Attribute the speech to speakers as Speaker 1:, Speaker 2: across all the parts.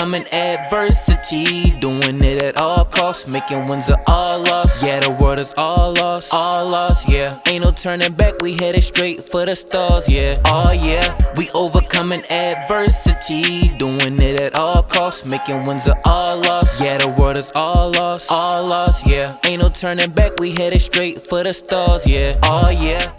Speaker 1: overcoming adversity, doing it at all costs, making wins at all loss. Yeah, the world is all lost, yeah. Ain't no turning back, we headed straight for the stars, yeah. Oh yeah, we overcoming adversity, doing it at all costs, making wins at all loss. Yeah, the world is all lost, yeah. Ain't no turning back, we headed straight for the stars, yeah. Oh yeah.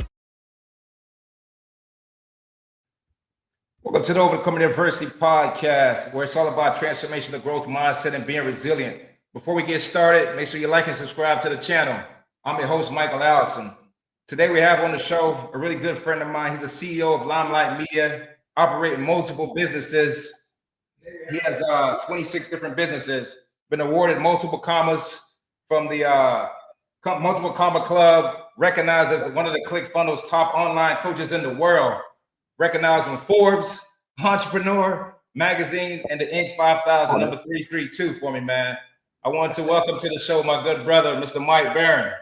Speaker 2: Welcome to the Overcoming Adversity podcast, where it's all about transformational growth mindset and being resilient. Before we get started, make sure you like and subscribe to the channel. I'm your host, Michael Allison. Today we have on the show a really good friend of mine. He's the CEO of Limelight Media, operating multiple businesses. He has 26 different businesses, been awarded multiple commas from the Multiple Comma Club, recognized as one of the ClickFunnels top online coaches in the world, recognized from Forbes, Entrepreneur Magazine, and the Inc. 5000, number 332 for me, man. I want to welcome to the show my good brother, Mr. Mike Barron.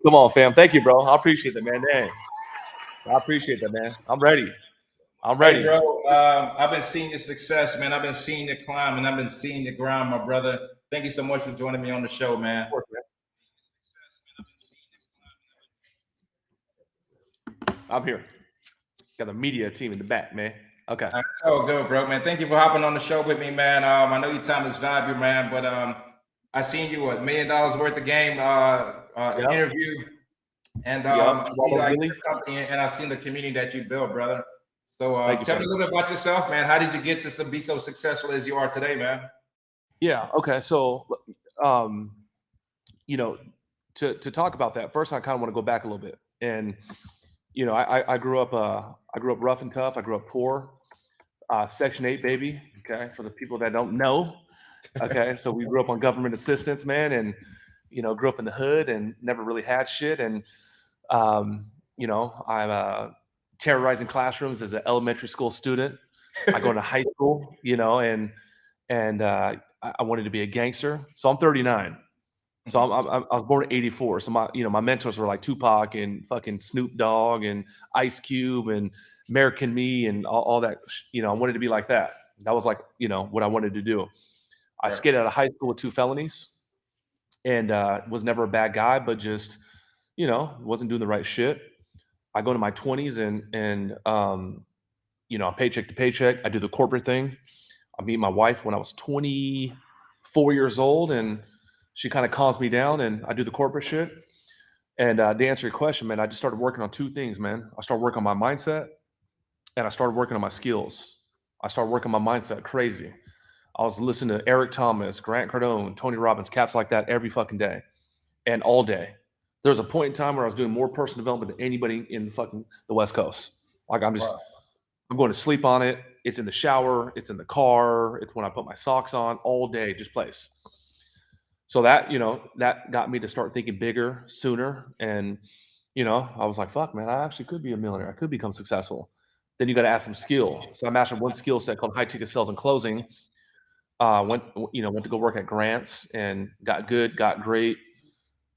Speaker 3: Come on, fam. Thank you, bro. I appreciate that, man. Dang. I appreciate that, man. I'm ready.
Speaker 2: Hey, bro. I've been seeing your success, man. I've been seeing your climb, and I've been seeing your grind, my brother. Thank you so much for joining me on the show, man.
Speaker 3: Of course, man. I'm here. Got the media team in the back, man. Okay.
Speaker 2: That's all good, bro, man. Thank you for hopping on the show with me, man. I know your time is valuable, man, but I seen you $1 million worth of game interview, and I see like your company, and I seen the community that you built, brother. So tell me a little bit about yourself, man. How did you get to be so successful as you are today, man?
Speaker 3: Yeah. Okay. So, you know, to talk about that, first, I kind of want to go back a little bit, and you know, I grew up rough and tough. I grew up poor, Section 8 baby. Okay, for the people that don't know. Okay, so we grew up on government assistance, man, and you know, grew up in the hood and never really had shit. And you know, I'm terrorizing classrooms as an elementary school student. I go to high school, you know, and I wanted to be a gangster. So I'm 39. So I was born in '84. So my mentors were like Tupac and fucking Snoop Dogg and Ice Cube and American Me and all that. You know, I wanted to be like that. That was like, you know, what I wanted to do. I skated out of high school with 2 felonies and was never a bad guy, but just, you know, wasn't doing the right shit. I go to my 20s and you know, paycheck to paycheck. I do the corporate thing. I meet my wife when I was 24 years old, and she kind of calms me down, and I do the corporate shit. And to answer your question, man, I just started working on 2 things, man. I started working on my mindset, and I started working on my skills. I started working on my mindset crazy. I was listening to Eric Thomas, Grant Cardone, Tony Robbins, cats like that every fucking day and all day. There was a point in time where I was doing more personal development than anybody in the West Coast. Like I'm going to sleep on it. It's in the shower. It's in the car. It's when I put my socks on all day, just plays. So that, you know, that got me to start thinking bigger sooner. And, you know, I was like, fuck, man, I actually could be a millionaire. I could become successful. Then you got to add some skill. So I mastered one skill set called high ticket sales and closing. Went to go work at Grants and got good, got great,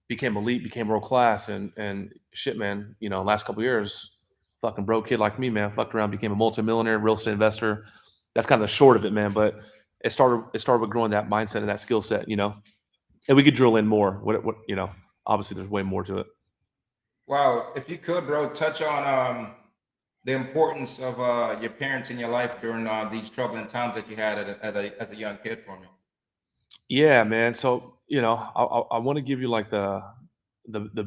Speaker 3: became elite, became world class, and shit, man. You know, last couple of years, fucking broke kid like me, man, fucked around, became a multi-millionaire, real estate investor. That's kind of the short of it, man. But it started with growing that mindset and that skill set, you know. And we could drill in more. What you know? Obviously, there's way more to it.
Speaker 2: Wow, if you could, bro, touch on the importance of your parents in your life during these troubling times that you had as a young kid for me.
Speaker 3: Yeah, man. So you know, I want to give you like the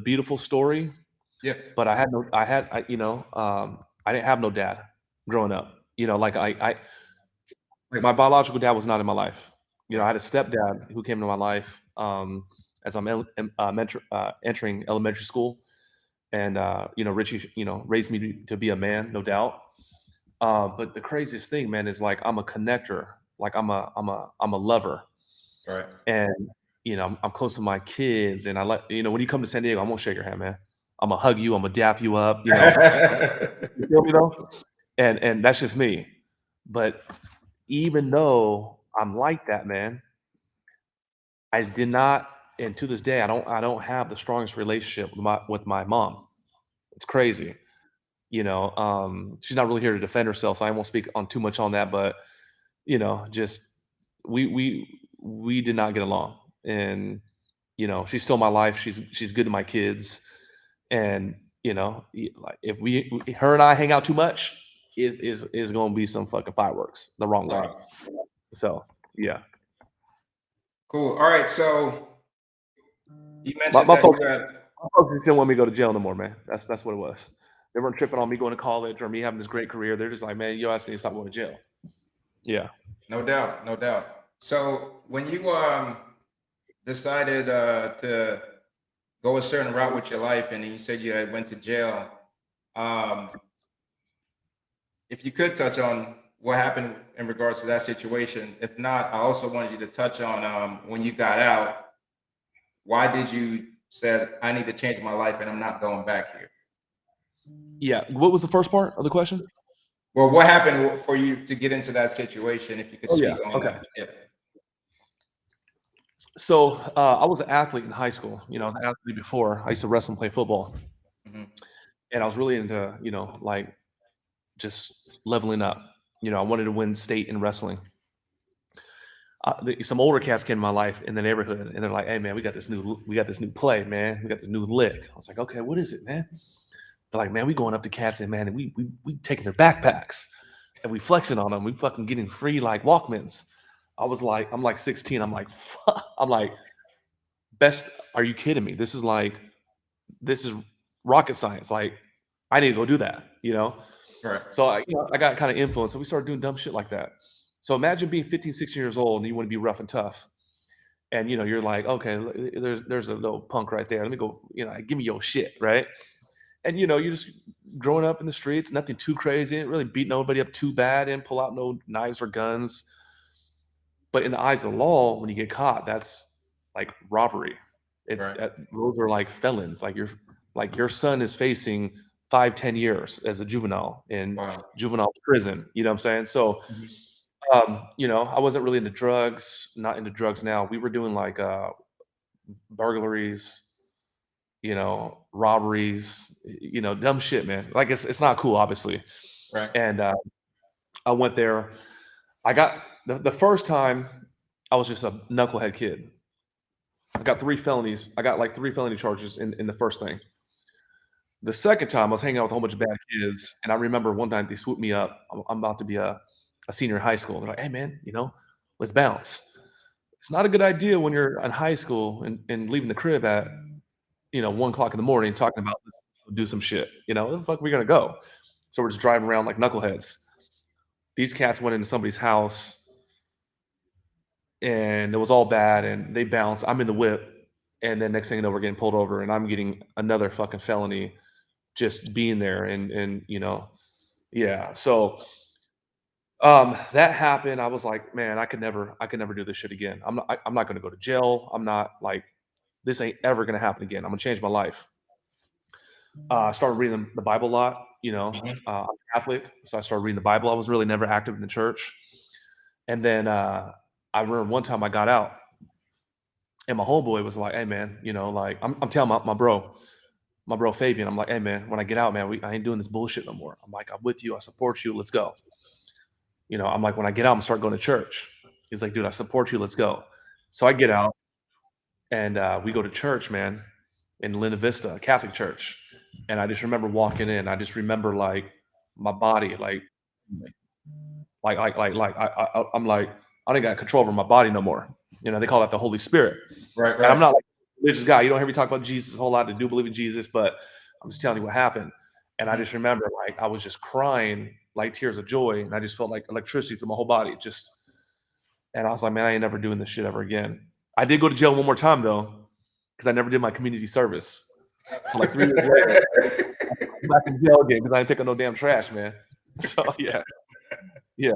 Speaker 3: beautiful story.
Speaker 2: Yeah.
Speaker 3: But I didn't have no dad growing up. You know, like my biological dad was not in my life. You know, I had a stepdad who came into my life as I'm entering elementary school, and you know, Richie, you know, raised me to be a man, no doubt. But the craziest thing, man, is like I'm a connector, like I'm a lover,
Speaker 2: Right.
Speaker 3: and you know, I'm close to my kids, and I like, you know, when you come to San Diego, I'm gonna shake your hand, man. I'm gonna hug you, I'm gonna dap you up, you know. You feel me though? And that's just me. But even though I'm like that, man, I did not, and to this day, I don't have the strongest relationship with my mom. It's crazy. You know, she's not really here to defend herself, so I won't speak on too much on that. But you know, just we did not get along, and she's still my life. She's good to my kids, and like if her and I hang out too much, it is going to be some fucking fireworks the wrong way.
Speaker 2: Wow.
Speaker 3: So yeah,
Speaker 2: Cool. All right. So you
Speaker 3: my,
Speaker 2: mentioned
Speaker 3: my
Speaker 2: that you
Speaker 3: folks
Speaker 2: had.
Speaker 3: my folks just didn't want me to go to jail no more, man. That's what it was. They weren't tripping on me going to college or me having this great career. They're just like, man, your ass need to stop going to jail. Yeah.
Speaker 2: No doubt, no doubt. So when you decided to go a certain route with your life, and you said you had went to jail, um, if you could touch on what happened in regards to that situation. If not, I also wanted you to touch on when you got out. Why did you said I need to change my life and I'm not going back here?
Speaker 3: Yeah. What was the first part of the question?
Speaker 2: Well, what happened for you to get into that situation? If you could
Speaker 3: Oh yeah.
Speaker 2: speak on
Speaker 3: Okay.
Speaker 2: that. Yeah.
Speaker 3: So I was an athlete in high school. I was an athlete before. I used to wrestle and play football,
Speaker 2: Mhm.
Speaker 3: and I was really into like just leveling up. I wanted to win state in wrestling. Some older cats came in my life in the neighborhood, and they're like, "Hey man, we got this new play, man. We got this new lick." I was like, "Okay, what is it, man?" They're like, "Man, we going up to cats and man, and we taking their backpacks and we flexing on them. We fucking getting free like Walkmans." I'm like 16. I'm like, fuck. I'm like, best. Are you kidding me? This is rocket science. Like, I need to go do that.
Speaker 2: Right.
Speaker 3: So I got kind of influenced. So we started doing dumb shit like that. So imagine being 15, 16 years old and you want to be rough and tough. And you're like, okay, there's a little punk right there. Let me go, give me your shit, right? And you're just growing up in the streets, nothing too crazy, didn't really beat nobody up too bad, didn't pull out no knives or guns. But in the eyes of the law, when you get caught, that's like robbery.
Speaker 2: Right.
Speaker 3: Those are like felons. Like your son is facing 5, 10 years as a juvenile in
Speaker 2: Wow.
Speaker 3: juvenile prison. You know what I'm saying? So,
Speaker 2: Mhm.
Speaker 3: I wasn't really into drugs, not into drugs now. We were doing like burglaries, robberies, dumb shit, man. Like it's not cool, obviously.
Speaker 2: Right.
Speaker 3: And I went there. I got the first time I was just a knucklehead kid. I got 3 felonies. I got like 3 felony charges in the first thing. The second time I was hanging out with a whole bunch of bad kids, and I remember one time they swooped me up. I'm about to be a senior in high school. They're like, "Hey man, let's bounce." It's not a good idea when you're in high school and leaving the crib at 1 o'clock in the morning talking about let's do some shit. Where the fuck are we gonna go? So we're just driving around like knuckleheads. These cats went into somebody's house and it was all bad and they bounced. I'm in the whip, and then next thing you know, we're getting pulled over and I'm getting another fucking felony just being there and yeah. So that happened. I was like, man, I could never do this shit again. I'm not gonna go to jail. I'm not like this ain't ever gonna happen again. I'm gonna change my life. I started reading the Bible a lot.
Speaker 2: Mhm.
Speaker 3: I'm Catholic, so I started reading the Bible. I was really never active in the church. And then I remember one time I got out, and my homeboy was like, "Hey man, like I'm telling my bro Fabian, I'm like, hey man, when I get out, man, I ain't doing this bullshit no more. I'm like, I'm with you, I support you, let's go. I'm like, when I get out, I'm start going to church. He's like, dude, I support you, let's go. So I get out, and we go to church, man, in Linda Vista, a Catholic church. And I just remember walking in. I just remember like my body, I'm like, I don't got control over my body no more. They call that the Holy Spirit.
Speaker 2: Right.
Speaker 3: And I'm
Speaker 2: Right.
Speaker 3: not like a religious guy. You don't hear me talk about Jesus a whole lot. I do believe in Jesus, but I'm just telling you what happened. And I
Speaker 2: Mhm.
Speaker 3: just remember like I was just crying like tears of joy, and I just felt like electricity through my whole body. And I was like, man, I ain't never doing this shit ever again. I did go to jail one more time though, because I never did my community service. So like 3 years later, I'm back in jail again because I ain't picking no damn trash, man. So yeah, yeah,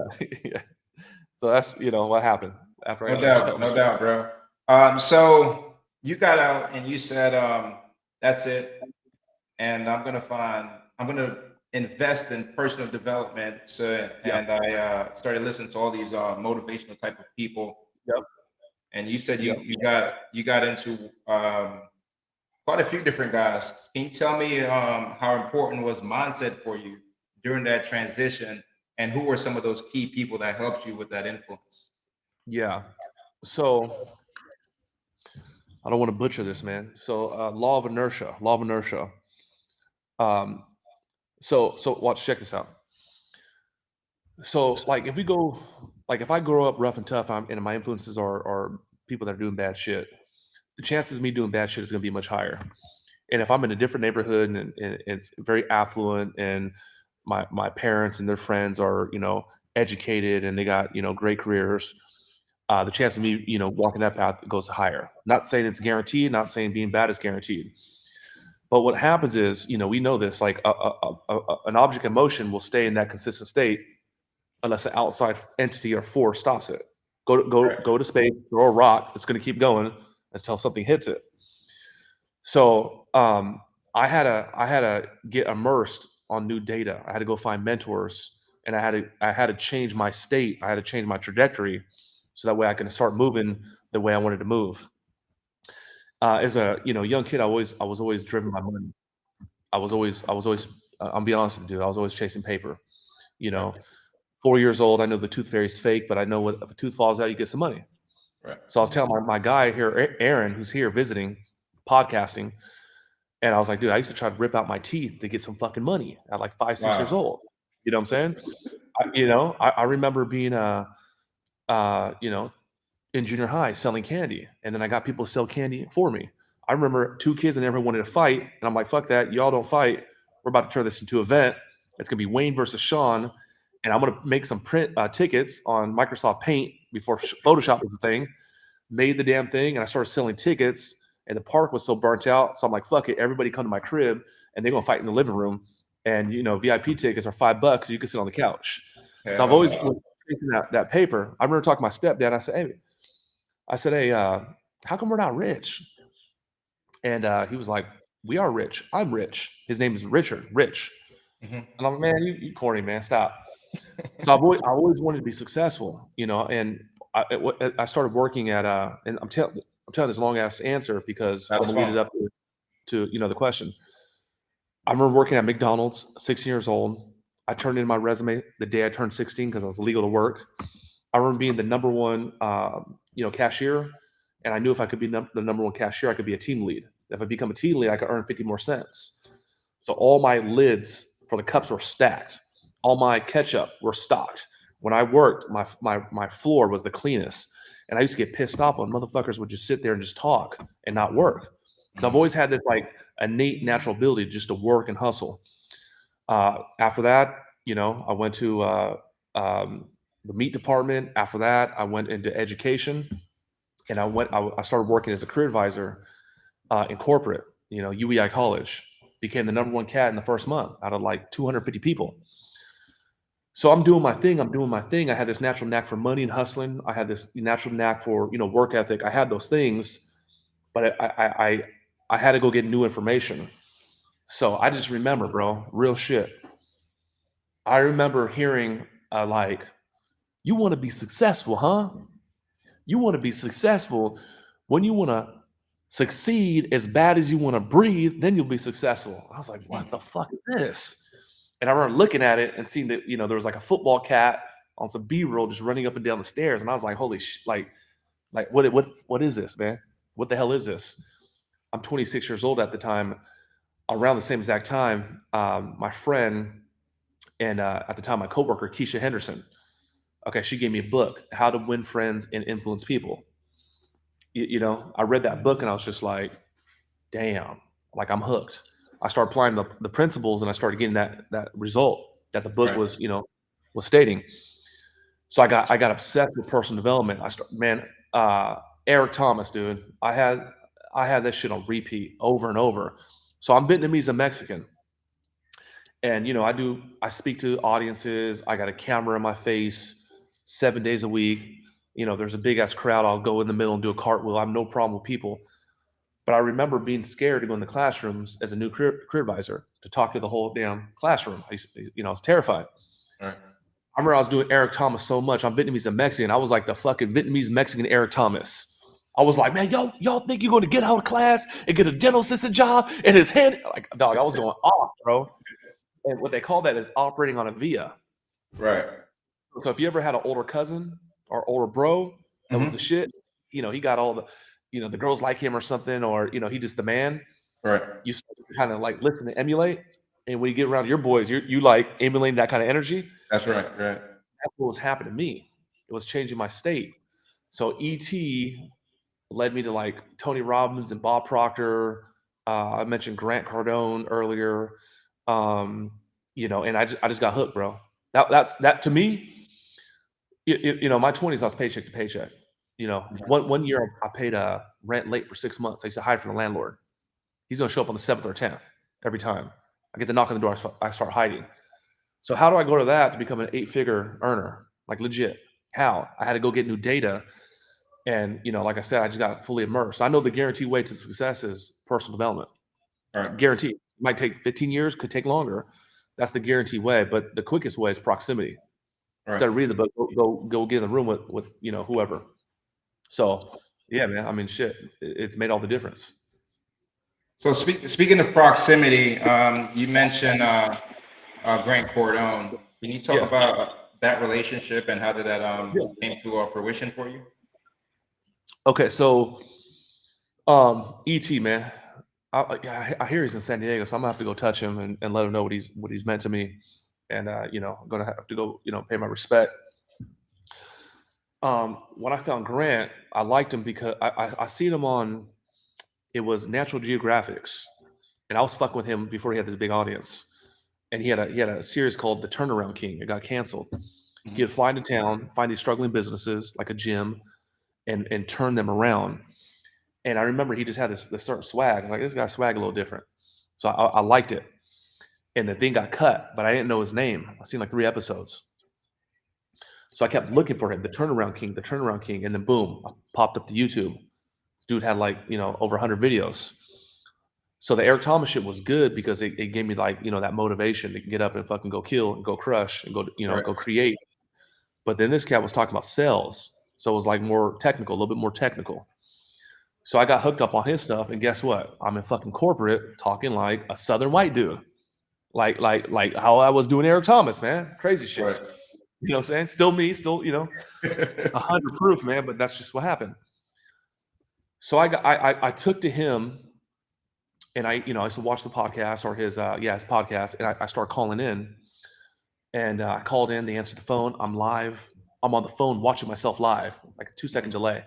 Speaker 3: yeah. So that's what happened after I
Speaker 2: No
Speaker 3: got out of
Speaker 2: doubt,
Speaker 3: jail.
Speaker 2: no doubt, bro. So you got out and you said, that's it. And I'm gonna invest in personal development. So,
Speaker 3: Yep,
Speaker 2: and I started listening to all these motivational type of people.
Speaker 3: yep,
Speaker 2: And you said
Speaker 3: yep.
Speaker 2: you got into quite a few different guys. Can you tell me how important was mindset for you during that transition, and who were some of those key people that helped you with that influence?
Speaker 3: Yeah. So I don't want to butcher this, man. So law of inertia. Law of inertia. Um, so watch. Check this out. So like if we go, like if I grow up rough and tough, and my influences are people that are doing bad shit, the chances of me doing bad shit is going to be much higher. And if I'm in a different neighborhood and it's very affluent, and my parents and their friends are educated and they got great careers, the chance of me walking that path goes higher. Not saying it's guaranteed, not saying being bad is guaranteed. But what happens is, we know this, like an object in motion will stay in that consistent state unless an outside entity or force stops it. Go to space, throw a rock, it's going to keep going until something hits it. So I had to get immersed on new data. I had to go find mentors, and I had to change my state. I had to change my trajectory, so that way I can start moving the way I wanted to move. As a young kid, I was always driven by money. I was always. I'll be honest with you, dude. I was always chasing paper. You
Speaker 2: Right.
Speaker 3: know, 4 years old, I know the tooth fairy's fake, but I know if a tooth falls out, you get some money.
Speaker 2: Right.
Speaker 3: So I was telling my guy here, Aaron, who's here visiting, podcasting, and I was like, dude, I used to try to rip out my teeth to get some fucking money at like 5, 6 years
Speaker 2: Wow.
Speaker 3: old. You know what I'm saying? I remember being in junior high selling candy, and then I got people to sell candy for me. I remember 2 kids that never wanted to fight, and I'm like, fuck that, y'all don't fight. We're about to turn this into an event. It's gonna be Wayne versus Sean, and I'm gonna make some print tickets on Microsoft Paint before Photoshop was a thing. Made the damn thing, and I started selling tickets. And the park was so burnt out, so I'm like, fuck it, everybody come to my crib, and they're gonna fight in the living room. And VIP tickets are $5, so you can sit on the couch. So I've
Speaker 2: Hell
Speaker 3: always
Speaker 2: no.
Speaker 3: chasing that paper. I remember talking to my stepdad. I said, hey, how come we're not rich? And he was like, we are rich. I'm rich. His name is Richard, Rich.
Speaker 2: Mhm.
Speaker 3: And I'm like, man, you corny, man, stop. So I always wanted to be successful, and I started working at and I'm telling this long ass answer because
Speaker 2: That
Speaker 3: I'm
Speaker 2: was
Speaker 3: gonna lead
Speaker 2: fun.
Speaker 3: it up to the question. I remember working at McDonald's, 16 years old. I turned in my resume the day I turned 16 because I was legal to work. I remember being the number one, cashier, and I knew if I could be the number one cashier, I could be a team lead. If I become a team lead, I could earn 50 more cents. So all my lids for the cups were stacked. All my ketchup were stocked. When I worked, my floor was the cleanest, and I used to get pissed off when motherfuckers would just sit there and just talk and not work. So I've
Speaker 2: Mhm.
Speaker 3: always had this like innate natural ability just to work and hustle. After that, I went to the meat department. After that, I went into education, and I started working as a career advisor in corporate. UEI College became the number one cat in the first month out of like 250 people. So I'm doing my thing. I'm doing my thing. I had this natural knack for money and hustling. I had this natural knack for work ethic. I had those things, but I had to go get new information. So I just remember, bro, real shit. I remember hearing like, you want to be successful, huh? You want to be successful. When you want to succeed as bad as you want to breathe, then you'll be successful. I was like, what the fuck is this? And I remember looking at it and seeing that, there was like a football cat on some B-roll just running up and down the stairs. And I was like, holy like what is this, man? What the hell is this? I'm 26 years old at the time. Around the same exact time, my friend and at the time my coworker Keisha Henderson. Okay, she gave me a book, How to Win Friends and Influence People. I read that book and I was just like, damn, like I'm hooked. I started applying the principles and I started getting that result that the book
Speaker 2: Right.
Speaker 3: was stating. So I got obsessed with personal development. Eric Thomas, dude. I had that shit on repeat over and over. So I'm Vietnamese and Mexican. And I speak to audiences. I got a camera in my face 7 days a week. There's a big ass crowd. I'll go in the middle and do a cartwheel. I have no problem with people. But I remember being scared to go in the classrooms as a new career advisor to talk to the whole damn classroom. I was terrified.
Speaker 2: Right.
Speaker 3: I remember I was doing Eric Thomas so much. I'm Vietnamese and Mexican. I was like the fucking Vietnamese Mexican Eric Thomas. I was like, man, y'all think you're going to get out of class and get a dental assistant job in his head? Like, dog, I was going off, bro. And what they call that is operating on a via.
Speaker 2: Right.
Speaker 3: So if you ever had an older cousin or older bro, that was the shit. You know, he got all the, you know, the girls like him or something, or, you know, he just the man.
Speaker 2: Right.
Speaker 3: You start to kind of like listen to emulate. And when you get around your boys, you like emulating that kind of energy.
Speaker 2: That's right. Right.
Speaker 3: That's what was happening to me. It was changing my state. So ET led me to like Tony Robbins and Bob Proctor. I mentioned Grant Cardone earlier. You know, and I just got hooked, bro. That to me, you know, my 20s, I was paycheck to paycheck. You know, one year I paid rent late for 6 months. I used to hide from the landlord. He's going to show up on the 7th or 10th every time. I get the knock on the door, I start hiding. So how do I go to that to become an 8-figure earner? Like legit. How? I had to go get new data. And, you know, like I said, I just got fully immersed. I know the guaranteed way to success is personal development.
Speaker 2: Right.
Speaker 3: Guaranteed. It might take 15 years, could take longer. That's the guaranteed way. But the quickest way is proximity.
Speaker 2: Right.
Speaker 3: Instead of reading the book, go get in the room with you know, whoever. So yeah, man. I mean, shit, it's made all the difference.
Speaker 2: So speaking of proximity, you mentioned Grant Cardone. Can you talk about that relationship and how did that came to fruition for you?
Speaker 3: Okay, so ET, man, I hear he's in San Diego, so I'm gonna have to go touch him and let him know what he's meant to me, and you know, I'm gonna have to go, you know, pay my respect. When I found Grant, I liked him because I seen him on, it was Natural Geographics, and I was fucking with him before he had this big audience, and he had a series called The Turnaround King. It got canceled. He would fly into town, find these struggling businesses like a gym, and turn them around. And I remember he just had this certain swag. I was like, this guy's swag a little different. So I liked it. And the thing got cut, but I didn't know his name. I seen like 3 episodes. So I kept looking for him, the Turnaround King. And then boom, I popped up to YouTube. This dude had like, you know, over 100 videos. So the Eric Thomas shit was good because it gave me like, you know, that motivation to get up and fucking go kill and go crush and go, you know, go create. But then this cat was talking about sales. So it was like more technical, a little bit more technical. So I got hooked up on his stuff, and guess what? I'm in fucking corporate talking like a Southern white dude, like how I was doing Eric Thomas, man, crazy shit.
Speaker 2: Right.
Speaker 3: You know what I'm saying? Still me, still, you know, 100 proof, man. But that's just what happened. So I took to him, and I used to watch the podcast or his podcast, and I started calling in, and I called in. They answered the phone. I'm live. I'm on the phone watching myself live, like a 2-second delay.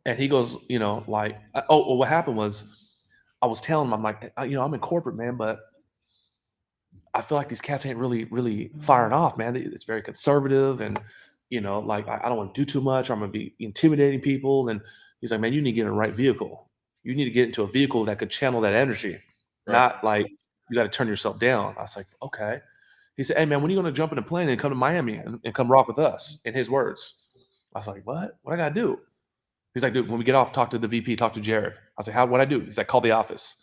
Speaker 3: And he goes, you know, like, well, what happened was I was telling him, I'm like, you know, I'm in corporate, man, but I feel like these cats ain't really firing off, man. It's very conservative, and you know, like I don't want to do too much. I'm gonna be intimidating people. And he's like, man, you need to get in the right vehicle. You need to get into a vehicle that could channel that energy, not like you got to turn yourself down. I was like, okay. He said, hey, man, when are you gonna jump in a plane and come to Miami and come rock with us? In his words, I was like, what? What I gotta do? He's like, dude, when we get off, talk to the VP, talk to Jared. I was like, what'd I do? He's like, call the office.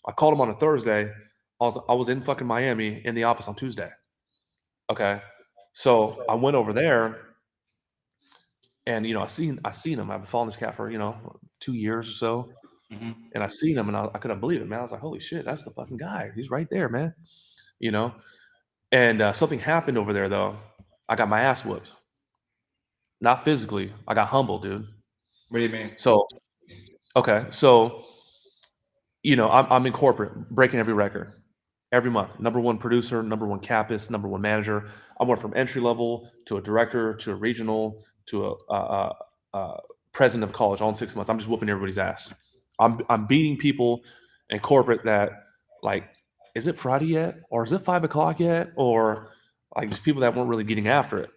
Speaker 3: I called him on a Thursday. I was in fucking Miami in the office on Tuesday. Okay. So I went over there, and, you know, I seen him. I've been following this cat for, you know, 2 years or so. And I seen him, and I couldn't believe it, man. I was like, holy shit, that's the fucking guy. He's right there, man. You know? And something happened over there, though. I got my ass whooped. Not physically. I got humbled, dude.
Speaker 2: What do you mean?
Speaker 3: So, okay. So, you know, I'm in corporate, breaking every record every month. #1 producer, #1 capist, #1 manager. I went from entry level to a director to a regional to a president of college all in 6 months. I'm just whooping everybody's ass. I'm beating people in corporate that, like, is it Friday yet? Or is it 5 o'clock yet? Or like just people that weren't really getting after it.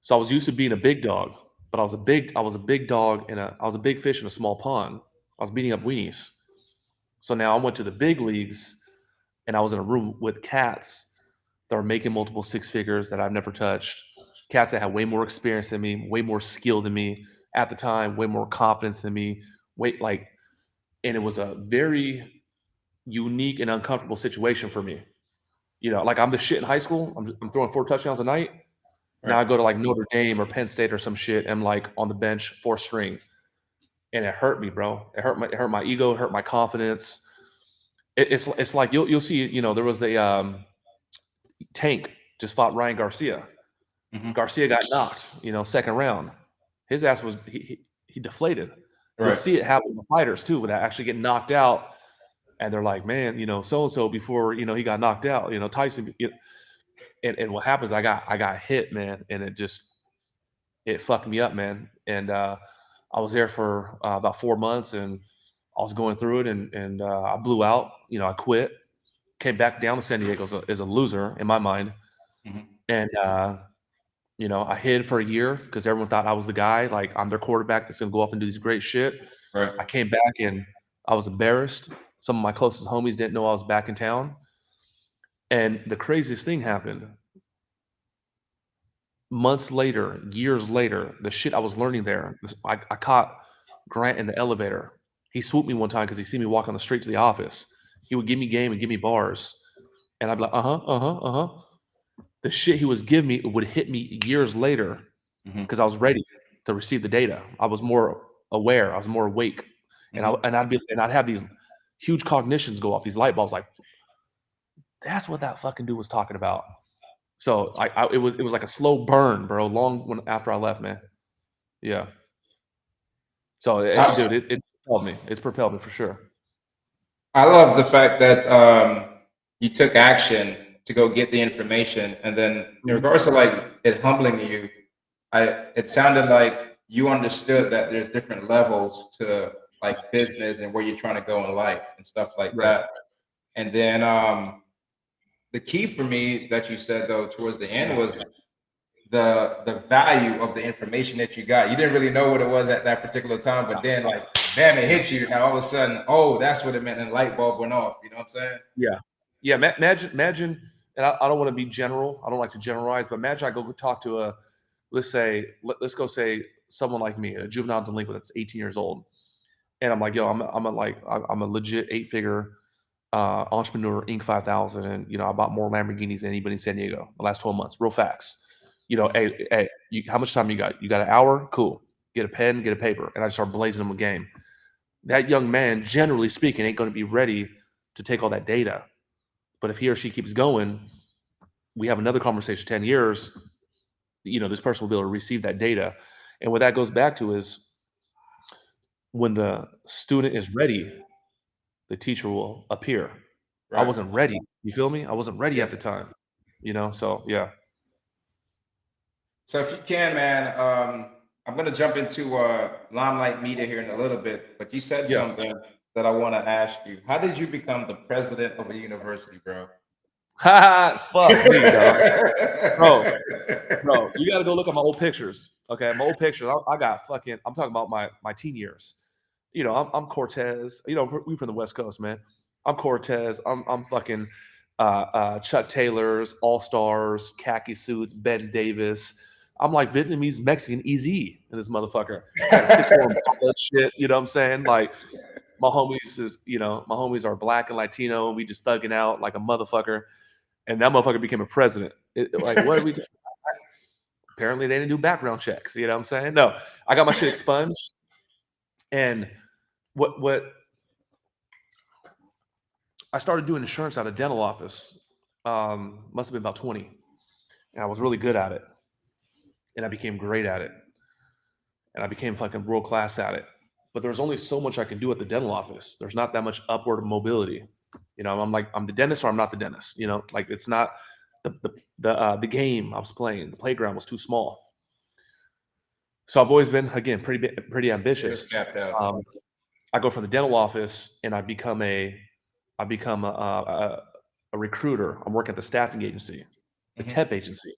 Speaker 3: So I was used to being a big dog, but I was a big dog I was a big fish in a small pond. I was beating up weenies. So now I went to the big leagues, and I was in a room with cats that were making multiple 6 figures that I've never touched. Cats that had way more experience than me, way more skill than me at the time, way more confidence than me. And it was a very unique and uncomfortable situation for me. You know, like I'm the shit in high school. I'm throwing 4 touchdowns a night. Now I go to like Notre Dame or Penn State or some shit, and I'm like on the bench 4th string. And it hurt me, bro. It hurt my ego, it hurt my confidence. It's like you'll see, you know, there was a Tank just fought Ryan Garcia. Garcia got knocked, you know, 2nd round. his ass was he deflated. You'll
Speaker 2: Right.
Speaker 3: see it happen with fighters too, when they actually get knocked out, and they're like, man, so and so before he got knocked out, Tyson. And what happens? I got hit, man, and it fucked me up, man. And I was there for about 4 months, and I was going through it, and I blew out. I quit, came back down to San Diego as a loser in my mind,
Speaker 2: Mhm.
Speaker 3: and I hid for a year because everyone thought I was the guy. Like, I'm their quarterback that's gonna go off and do this great shit.
Speaker 2: Right.
Speaker 3: I came back and I was embarrassed. Some of my closest homies didn't know I was back in town. And the craziest thing happened. Months later, years later, the shit I was learning there, I caught Grant in the elevator. He swooped me one time because he seen me walk on the street to the office. He would give me game and give me bars. And I'd be like, uh-huh, uh-huh, uh-huh. The shit he was giving me would hit me years later
Speaker 2: Mhm.
Speaker 3: because I was ready to receive the data. I was more aware. I was more awake. And
Speaker 2: Mhm.
Speaker 3: I'd have these huge cognitions go off, these light bulbs, like, that's what that fucking dude was talking about. So it was like a slow burn, bro. After I left, man. Yeah. So, dude, it's propelled me. It's propelled me for sure.
Speaker 2: I love the fact that you took action to go get the information, and then in
Speaker 3: Mhm.
Speaker 2: regards to like it humbling you, it sounded like you understood that there's different levels to like business and where you're trying to go in life and stuff like
Speaker 3: Right.
Speaker 2: that. And then the key for me that you said though towards the end was the value of the information that you got. You didn't really know what it was at that particular time, but then like bam, it
Speaker 3: Yeah.
Speaker 2: hit you. Now all of a sudden, oh, that's what it meant, and the light bulb went off. You know what I'm saying?
Speaker 3: Yeah. Yeah. Imagine, and I don't want to be general. I don't like to generalize, but imagine I go talk to let's go say someone like me, a juvenile delinquent that's 18 years old. And I'm like, yo, I'm a legit 8-figure entrepreneur, Inc. 5000, and I bought more Lamborghinis than anybody in San Diego the last 12 months. Real facts. Hey, how much time you got? You got an hour? Cool. Get a pen, get a paper, and I start blazing them a game. That young man, generally speaking, ain't going to be ready to take all that data. But if he or she keeps going, we have another conversation 10 years. This person will be able to receive that data. And what that goes back to is when the student is ready, the teacher will appear. I
Speaker 2: Right.
Speaker 3: wasn't ready. You feel me? I wasn't ready
Speaker 2: Yeah.
Speaker 3: at the time. So yeah.
Speaker 2: So if you can, man, I'm gonna jump into Limelight Media here in a little bit, but you said
Speaker 3: Yeah.
Speaker 2: something that I want to ask you. How did you become the president of a university, bro?
Speaker 3: Fuck me, dog. Bro, you got to go look at my old pictures. Okay, my old pictures. I got fucking. I'm talking about my teen years. I'm Cortez. We from the West Coast, man. I'm Cortez. I'm fucking Chuck Taylors, All Stars, khaki suits, Ben Davis. I'm like Vietnamese Mexican Easy in this motherfucker. Got a 6'4" shit. You know what I'm saying? Like, my homies are black and Latino. We just thugging out like a motherfucker. And that motherfucker became a president. Like, what are we? Apparently, they didn't do background checks. You know what I'm saying? No, I got my shit expunged. And what I started doing insurance at a dental office. Must have been about 20, and I was really good at it, and I became great at it, and I became fucking world class at it. But there's only so much I can do at the dental office. There's not that much upward mobility. I'm the dentist or I'm not the dentist. Like, it's not the game I was playing. The playground was too small. So I've always been, again, pretty ambitious. I go from the dental office and I become a recruiter. I'm working at the staffing agency, the
Speaker 2: Mhm.
Speaker 3: TEP agency.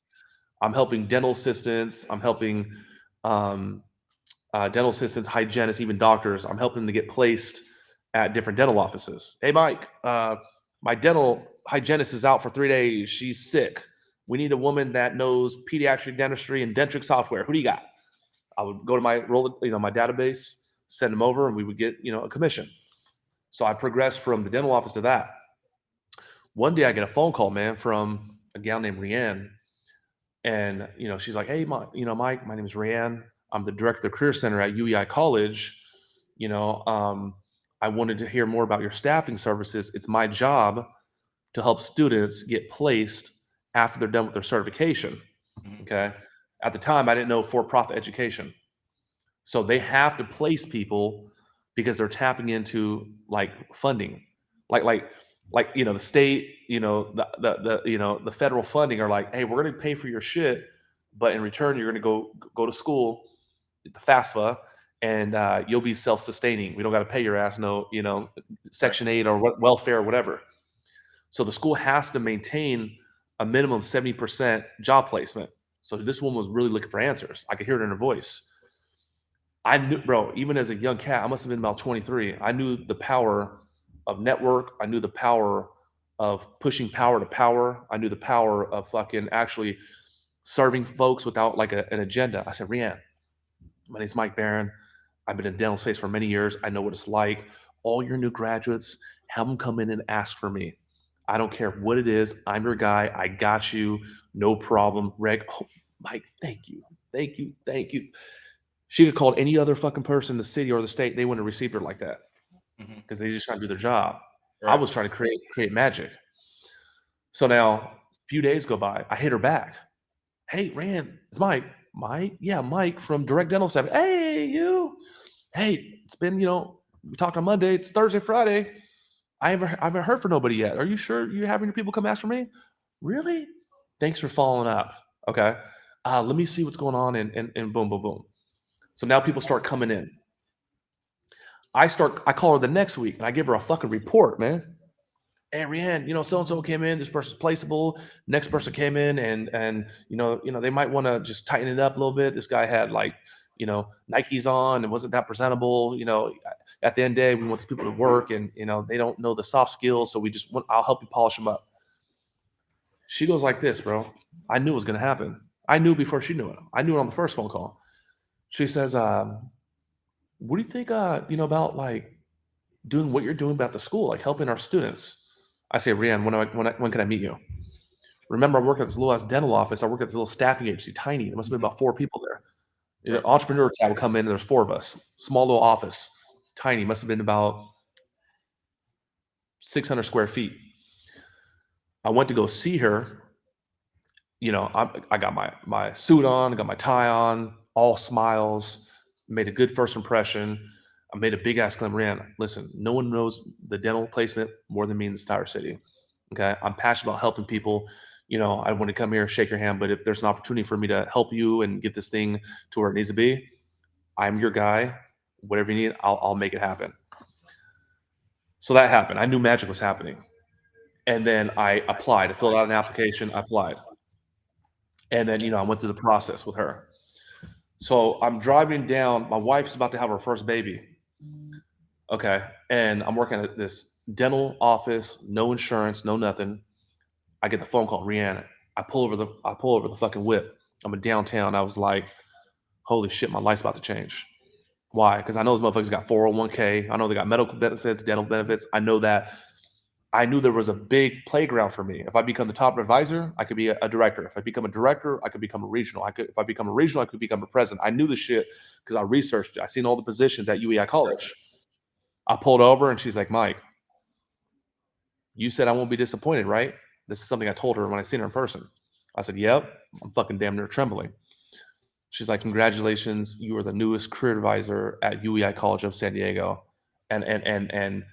Speaker 3: I'm helping dental assistants. I'm helping dental assistants, hygienists, even doctors. I'm helping them to get placed at different dental offices. Hey, Mike, my dental hygienist is out for 3 days. She's sick. We need a woman that knows pediatric dentistry and dentric software. Who do you got? I would go to my my database, send them over, and we would get a commission. So I progressed from the dental office to that. One day I get a phone call, man, from a gal named Rianne, and she's like, "Hey, Mike, my name is Rianne. I'm the director of the Career Center at UEI College. You know, um, I wanted to hear more about your staffing services. It's my job to help students get placed after they're done with their certification."
Speaker 2: Mhm.
Speaker 3: Okay. At the time, I didn't know for-profit education. So they have to place people because they're tapping into like funding, like like the state, the federal funding are like, hey, we're going to pay for your shit, but in return you're going to go to school, the FAFSA, and you'll be self-sustaining. We don't got to pay your ass no, Section 8 or welfare or whatever. So the school has to maintain a minimum 70% job placement. So this woman was really looking for answers. I could hear it in her voice. I knew, bro, even as a young cat, I must have been about 23. I knew the power of network. I knew the power of pushing power to power. I knew the power of fucking actually serving folks without like an agenda. I said, Rianne, my name's Mike Barron. I've been in the dental space for many years. I know what it's like. All your new graduates, have them come in and ask for me. I don't care what it is. I'm your guy. I got you. No problem. Reg, oh, Mike, thank you. Thank you. Thank you. She could have called any other fucking person in the city or the state. They wouldn't have received her like that because they just trying to do their job. I was trying to create magic. So now, a few days go by. I hit her back. Hey, Rand, it's Mike. Mike? Yeah, Mike from Direct Dental Staff. Hey, you. Hey, it's been, we talked on Monday. It's Thursday, Friday. I haven't heard from nobody yet. Are you sure you having your people come ask for me? Really? Thanks for following up. Okay. Let me see what's going on and boom, boom, boom. So now people start coming in. I call her the next week and I give her a fucking report, man. Hey, Rianne, so-and-so came in, this person's placeable. Next person came in and they might want to just tighten it up a little bit. This guy had Nikes on and wasn't that presentable. At the end of the day, we want these people to work and, they don't know the soft skills. So I'll help you polish them up. She goes like this, bro. I knew it was going to happen. I knew before she knew it. I knew it on the first phone call. She says, what do you think, about like doing what you're doing about the school, like helping our students? I say, Rianne, when can I meet you? Remember, I work at this little ass dental office. I work at this little staffing agency, tiny. There must have been about 4 people there. Entrepreneur cat would come in, and there's 4 of us. Small little office, tiny. Must have been about 600 square feet. I went to go see her. I got my suit on, I got my tie on, all smiles. Made a good first impression. I made a big ass claim, Rianne, listen, no one knows the dental placement more than me in this entire city. Okay. I'm passionate about helping people. I want to come here, shake your hand, but if there's an opportunity for me to help you and get this thing to where it needs to be, I'm your guy. Whatever you need, I'll make it happen. So that happened. I knew magic was happening. And then I applied. I filled out an application. I applied. And then, I went through the process with her. So I'm driving down. My wife's about to have her first baby. Okay. And I'm working at this dental office, no insurance, no nothing. I get the phone call, Rihanna. I pull over the fucking whip. I'm in downtown. I was like, holy shit, my life's about to change. Why? Because I know those motherfuckers got 401k. I know they got medical benefits, dental benefits. I know that. I knew there was a big playground for me. If I become the top advisor, I could be a director. If I become a director, I could become a regional. If I become a regional, I could become a president. I knew the shit because I researched it. I seen all the positions at UEI College. I pulled over and she's like, Mike, you said I won't be disappointed, right? This is something I told her when I seen her in person. I said, yep. I'm fucking damn near trembling. She's like, congratulations. You are the newest career advisor at UEI College of San Diego. And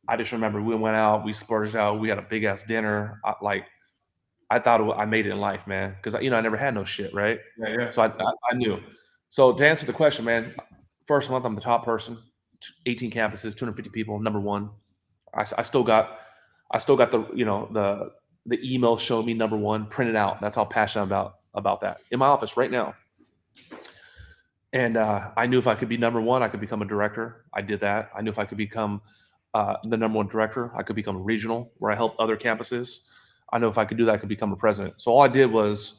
Speaker 3: I just remember we went out, we splurged out, we had a big ass dinner. I thought I made it in life, man. Cause I never had no shit. Right.
Speaker 2: Yeah.
Speaker 3: So I knew. So to answer the question, man, first month, I'm the top person, 18 campuses, 250 people, number 1. I still got the email showing me number 1 printed out. That's how passionate I'm about that in my office right now. And I knew if I could be number 1, I could become a director. I did that. I knew if I could become the number 1 director, I could become a regional where I help other campuses. I know if I could do that, I could become a president. So all I did was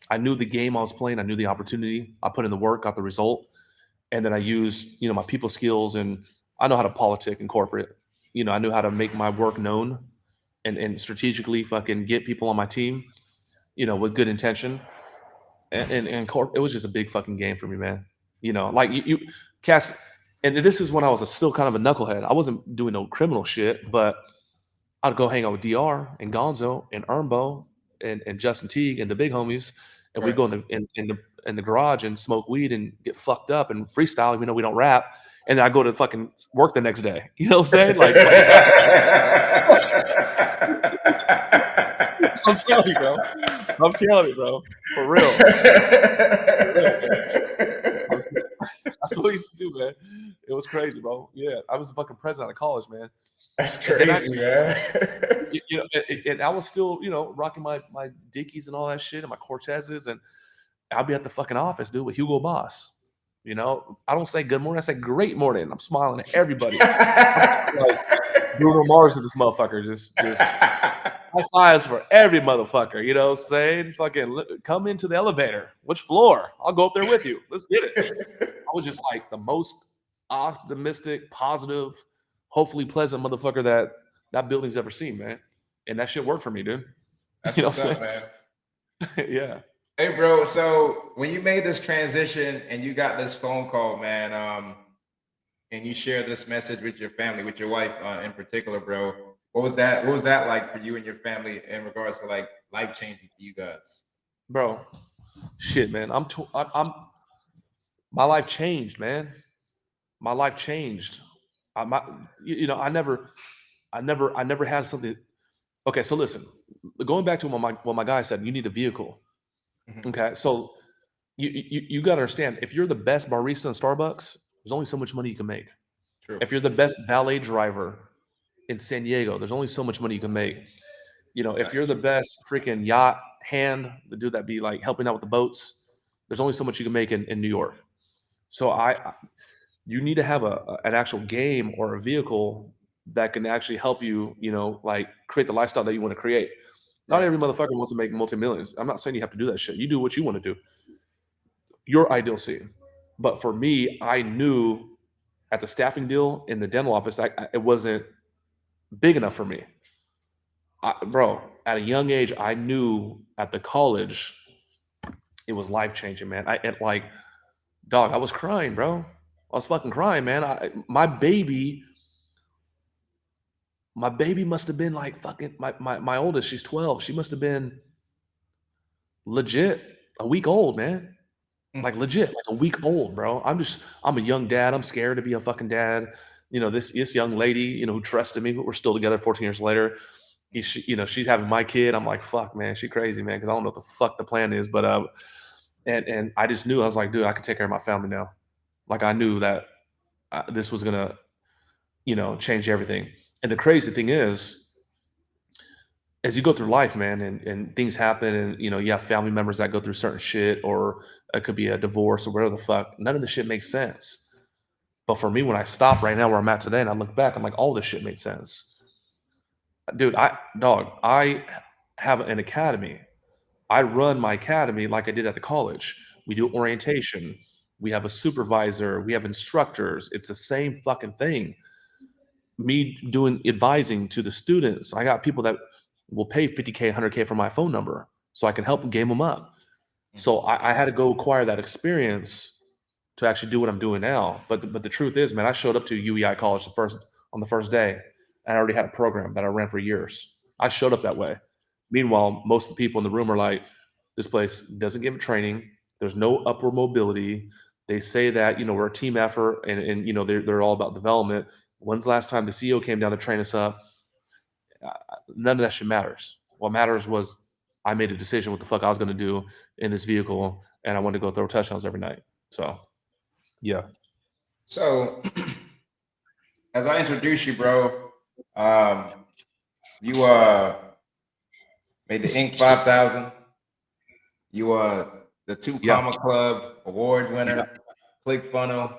Speaker 3: I knew the game I was playing. I knew the opportunity. I put in the work, got the result. And then I used, my people skills, and I know how to politic in corporate. I knew how to make my work known and strategically fucking get people on my team, with good intention. And it was just a big fucking game for me, man. Like Cass, and this is when I was still kind of a knucklehead. I wasn't doing no criminal shit, but I'd go hang out with DR and Gonzo and Ernbo and Justin Teague and the big homies, and we'd go the garage and smoke weed and get fucked up and freestyle, even though we don't rap. And then I go to fucking work the next day. You know what I'm saying? Like, I'm telling you, bro. I'm telling you, bro. For real. That's what we used to do, man. It was crazy, bro. Yeah, I was the fucking president of college, man.
Speaker 2: That's crazy, man.
Speaker 3: You know, and I was still, you know, rocking my Dickies and all that shit and my Cortezes, and I'll be at the fucking office, dude, with Hugo Boss. You know, I don't say good morning, I say great morning. I'm smiling at everybody. Like Bruno Mars to this motherfucker, just high fives for every motherfucker. You know, saying fucking come into the elevator. Which floor? I'll go up there with you. Let's get it. I was just like the most optimistic, positive, hopefully pleasant motherfucker that building's ever seen, man. And that shit worked for me, dude.
Speaker 2: That's
Speaker 3: you know
Speaker 2: what's up, man.
Speaker 3: Yeah.
Speaker 2: Hey, bro. So when you made this transition and you got this phone call, man, and you shared this message with your family, with your wife in particular, bro, what was that? What was that like for you and your family in regards to like life changing for you guys?
Speaker 3: Bro, shit, man. I'm my life changed, man. My life changed. You know, I never had something. Okay, so listen, going back to what my guy said, you need a vehicle.
Speaker 2: Mhm.
Speaker 3: Okay, so you got to understand, if you're the best barista in Starbucks, there's only so much money you can make.
Speaker 2: True.
Speaker 3: If you're the best valet driver in San Diego, there's only so much money you can make. You know, if you're the best freaking yacht hand, the dude that be like helping out with the boats, there's only so much you can make in New York. So you need to have an actual game or a vehicle that can actually help you, you know, like create the lifestyle that you want to create. Not
Speaker 2: Right.
Speaker 3: every motherfucker wants to make multi-millions. I'm not saying you have to do that shit. You do what you want to do. Your ideal scene. But for me, I knew at the staffing deal in the dental office, it wasn't big enough for me. Bro, at a young age, I knew at the college, it was life changing, man. Like, dog, I was crying, bro. I was fucking crying, man. My baby must have been like fucking my oldest. She's 12. She must have been legit a week old, man. Like legit, like a week old, bro. I'm a young dad. I'm scared to be a fucking dad. You know, this young lady, you know, who trusted me, who we're still together 14 years later. You know, she's having my kid. I'm like, fuck, man, she crazy, man, because I don't know what the fuck the plan is. But and I just knew, I was like, dude, I can take care of my family now. Like I knew that this was gonna, you know, change everything. And the crazy thing is, as you go through life, man, and things happen, and you know, you have family members that go through certain shit, or it could be a divorce or whatever the fuck. None of the shit makes sense. But for me, when I stop right now where I'm at today and I look back, I'm like, all this shit made sense. Dude, I have an academy. I run my academy like I did at the college. We do orientation. We have a supervisor. We have instructors. It's the same fucking thing. Me doing advising to the students. I got people that will pay 50K, 100K for my phone number so I can help them game them up. So I had to go acquire that experience to actually do what I'm doing now. But the truth is, man, I showed up to UEI college on the first day, and I already had a program that I ran for years. I showed up that way. Meanwhile, most of the people in the room are like, this place doesn't give training. There's no upward mobility. They say that, you know, we're a team effort, and you know, they're all about development. When's the last time the CEO came down to train us up? None of that shit matters. What matters was I made a decision what the fuck I was going to do in this vehicle, and I wanted to go throw touchdowns every night. So, yeah.
Speaker 2: So, as I introduce you, bro, you made the Inc. 5000. You the Two
Speaker 3: Yeah.
Speaker 2: Comma Club award winner,
Speaker 3: Yeah.
Speaker 2: ClickFunnel.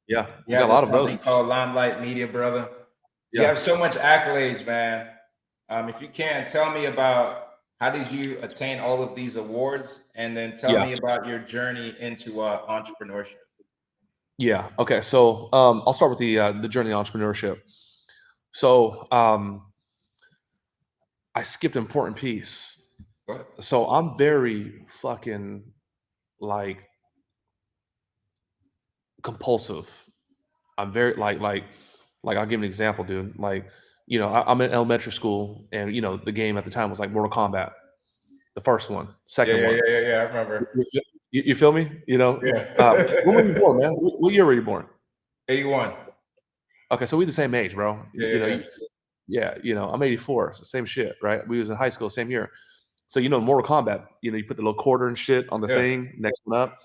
Speaker 3: Yeah.
Speaker 2: You
Speaker 3: got
Speaker 2: have
Speaker 3: a lot
Speaker 2: this
Speaker 3: of those.
Speaker 2: company called Limelight Media, brother. You
Speaker 3: Yeah.
Speaker 2: have so much accolades, man. If you can, tell me about how did you attain all of these awards, and then tell me about your journey into entrepreneurship.
Speaker 3: Yeah. Okay. So I'll start with the journey of entrepreneurship. So I skipped an important piece.
Speaker 2: Go ahead.
Speaker 3: So I'm very fucking like compulsive. I'm very like I'll give an example, dude. Like, you know, I'm in elementary school, and you know, the game at the time was like Mortal Kombat, the first one, second one.
Speaker 2: Yeah. I remember.
Speaker 3: You feel me? You know,
Speaker 2: Yeah.
Speaker 3: when were you born, man? What year were you born?
Speaker 2: 81.
Speaker 3: Okay, so we the same age, bro.
Speaker 2: Yeah.
Speaker 3: Yeah, I'm 84, so same shit, right? We was in high school, same year. So Mortal Kombat, you put the little quarter and shit on the
Speaker 2: Yeah.
Speaker 3: thing, next one up.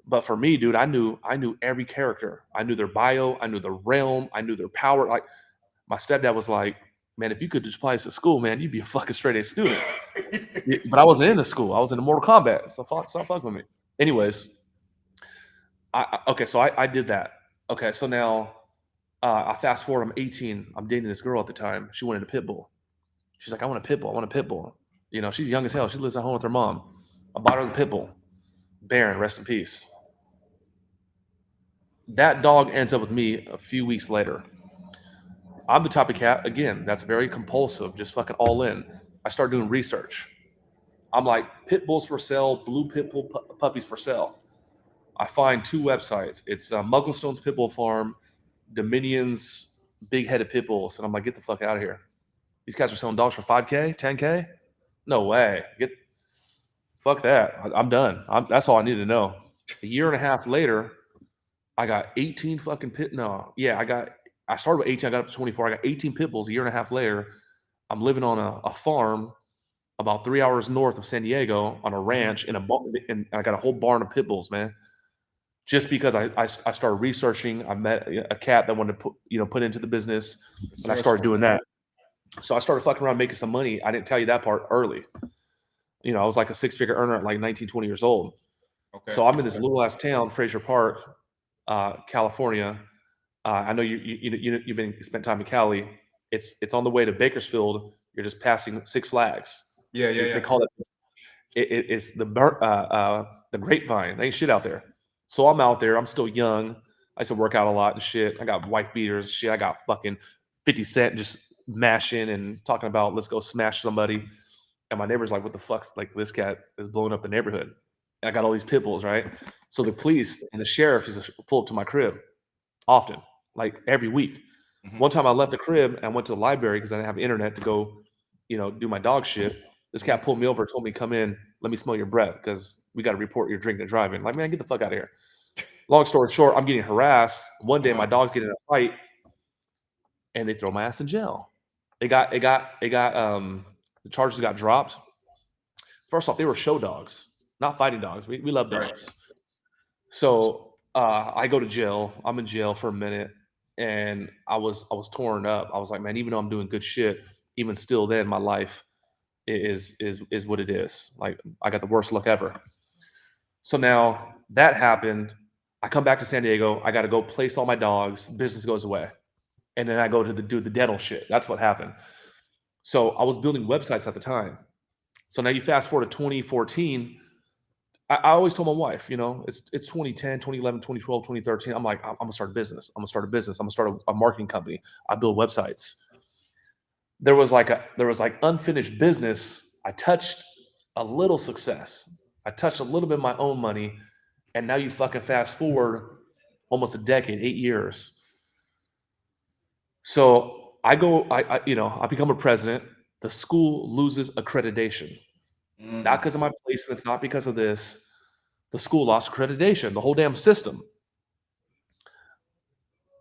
Speaker 3: But for me, dude, I knew every character. I knew their bio, I knew their realm, I knew their power. Like my stepdad was like, man, if you could just apply this to school, man, you'd be a fucking straight A student. But I wasn't in the school. I was in the Mortal Kombat. So stop fucking with me. Anyways, okay, so I did that. Okay, so now I fast forward. I'm 18. I'm dating this girl at the time. She wanted a pit bull. She's like, I want a pit bull. I want a pit bull. She's young as hell. She lives at home with her mom. I bought her the pit bull. Barron, rest in peace. That dog ends up with me a few weeks later. I'm the type of cat, again, that's very compulsive, just fucking all in. I start doing research. I'm like, pit bulls for sale, blue pit bull puppies for sale. I find 2 websites. It's Mugglestone's Pit Bull Farm, Dominion's Big Headed Pit Bulls. And I'm like, get the fuck out of here. These guys are selling dogs for 5K, 10K? No way. Fuck that. I'm done. That's all I needed to know. A year and a half later, I got 18 fucking I started with 18, I got up to 24. I got 18 pit bulls a year and a half later. I'm living on a farm about 3 hours north of San Diego on a ranch and I got a whole barn of pit bulls, man. Just because I started researching, I met a cat that wanted to put into the business, and I started doing that. So I started fucking around making some money. I didn't tell you that part early. I was like a 6-figure earner at like 19, 20 years old. Okay. So I'm in this little ass town, Fraser Park, California. I know you've spent time in Cali. It's on the way to Bakersfield. You're just passing Six Flags.
Speaker 2: Yeah.
Speaker 3: They call it's the Grapevine. There ain't shit out there. So I'm out there. I'm still young. I used to work out a lot and shit. I got wife beaters, shit. I got fucking 50 Cent just mashing and talking about let's go smash somebody. And my neighbor's like, what the fuck's like this cat is blowing up the neighborhood. And I got all these pit bulls, right? So the police and the sheriff used to pull up to my crib often, like every week. Mm-hmm. One time I left the crib and went to the library because I didn't have internet to go, do my dog shit. This cat pulled me over, told me, come in, let me smell your breath because we got to report you're drinking and driving. Like, man, get the fuck out of here. Long story short, I'm getting harassed. One day my dog's getting in a fight and they throw my ass in jail. The charges got dropped. First off, they were show dogs, not fighting dogs. We love dogs. Right. So I go to jail. I'm in jail for a minute and I was torn up. I was like, man, even though I'm doing good shit, even still then my life is what it is. Like I got the worst luck ever. So now that happened. I come back to San Diego. I got to go place all my dogs. Business goes away. And then I go to do the dental shit. That's what happened. So I was building websites at the time. So now you fast forward to 2014. I always told my wife, it's 2010, 2011, 2012, 2013. I'm like, I'm going to start a business. I'm going to start a business. I'm going to start a marketing company. I build websites. There was like unfinished business. I touched a little success. I touched a little bit of my own money. And now you fucking fast forward almost a decade, 8 years. So I become a president. The school loses accreditation. Not because of my placements, not because of this. The school lost accreditation, the whole damn system.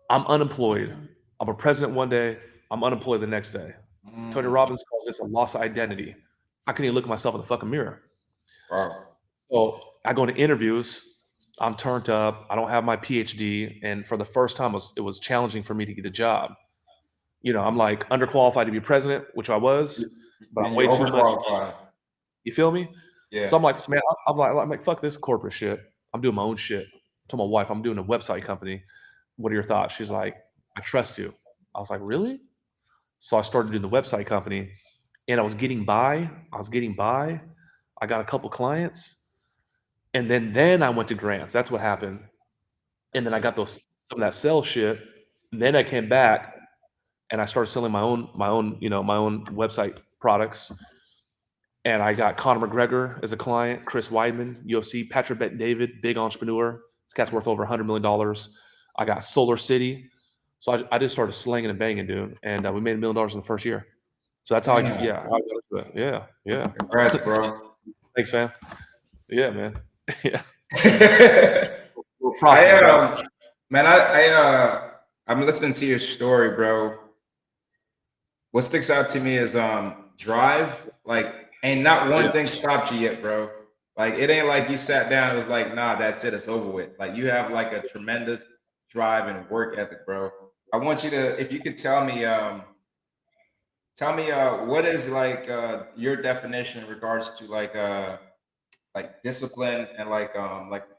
Speaker 3: I'm unemployed. I'm a president one day. I'm unemployed the next day. Tony Robbins calls this a loss of identity. I can't even look at myself in the fucking mirror. Wow. So I go into interviews. I'm turned up. I don't have my PhD. And for the first time, it was challenging for me to get a job. I'm like underqualified to be president, which I was, but I'm way too much. You feel me? Yeah. So I'm like, man, I'm like, fuck this corporate shit. I'm doing my own shit. I told my wife, I'm doing a website company. What are your thoughts? She's like, I trust you. I was like, really? So I started doing the website company and I was getting by. I got a couple clients. And then I went to grants. That's what happened. And then I got some of that sales shit. And then I came back and I started selling my own website products. And I got Conor McGregor as a client, Chris Weidman, UFC, Patrick Bet-David, big entrepreneur. This cat's worth over $100 million. I got Solar City. So I just started slinging and banging, dude. And we made $1 million in the first year. So that's how how I got into it. Yeah.
Speaker 2: Congrats, bro.
Speaker 3: Thanks, fam. Yeah, man. Yeah. We'll
Speaker 2: I
Speaker 3: process, bro.
Speaker 2: man, I'm listening to your story, bro. What sticks out to me is drive, like, ain't not one
Speaker 3: Yeah.
Speaker 2: thing stopped you yet, bro. Like, it ain't like you sat down and was like, nah, that's it, it's over with. Like, you have like a tremendous drive and work ethic, bro. I want you to, if you could tell me what is like your definition in regards to like discipline and like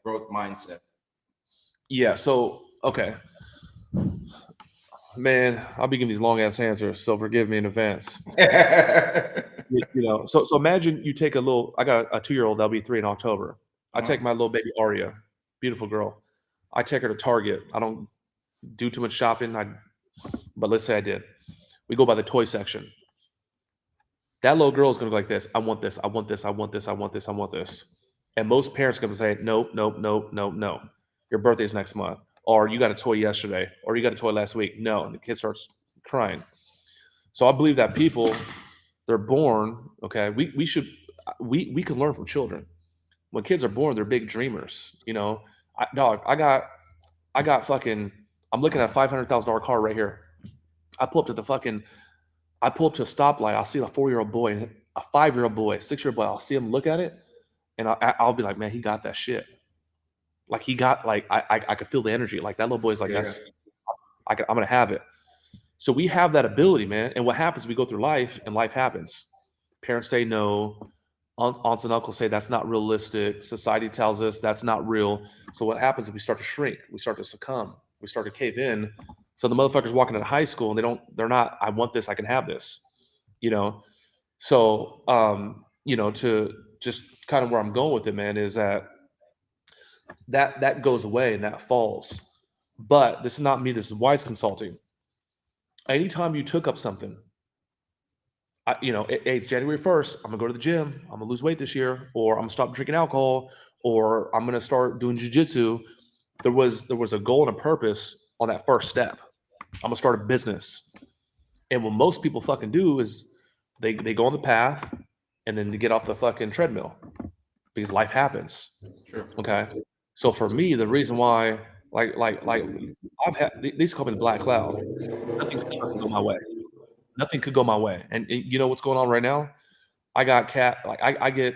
Speaker 2: growth mindset.
Speaker 3: Yeah. So, okay, man, I'll be giving these long ass answers, so forgive me in advance. So imagine you take a little. I got a 2-year-old. That'll be 3 in October. I take my little baby Aria, beautiful girl. I take her to Target. I don't do too much shopping. But let's say I did. We go by the toy section. That little girl is going to go like this. I want this. I want this. I want this. I want this. I want this. And most parents are going to say, nope, nope, nope, nope, no. Your birthday's next month. Or you got a toy yesterday. Or you got a toy last week. No. And the kid starts crying. So I believe that people, they're born, okay, we can learn from children. When kids are born, they're big dreamers. I got fucking, I'm looking at a $500,000 car right here. I pull up to a stoplight. I'll see a 4-year-old boy, a 5-year-old boy, 6-year-old boy. I'll see him look at it, and I'll be like, man, he got that shit. Like he got like I could feel the energy. Like that little boy's like,
Speaker 2: Yeah.
Speaker 3: I'm gonna have it. So we have that ability, man. And what happens? We go through life, and life happens. Parents say no. Aunts and uncles say that's not realistic. Society tells us that's not real. So what happens is we start to shrink. We start to succumb. We start to cave in. So the motherfuckers walking into high school and they're not, I want this, I can have this, you know? So, to just kind of where I'm going with it, man, is that goes away and that falls. But this is not me. This is Wise Consulting. Anytime you took up something, it's January 1st. I'm gonna go to the gym. I'm gonna lose weight this year, or I'm gonna stop drinking alcohol, or I'm gonna start doing jujitsu. There was a goal and a purpose on that first step. I'm gonna start a business. And what most people fucking do is they go on the path and then they get off the fucking treadmill because life happens.
Speaker 2: Sure.
Speaker 3: Okay. So for me, the reason why, like I've had, they used to call me the black cloud. Nothing could fucking go my way. Nothing could go my way. And you know what's going on right now? I got I get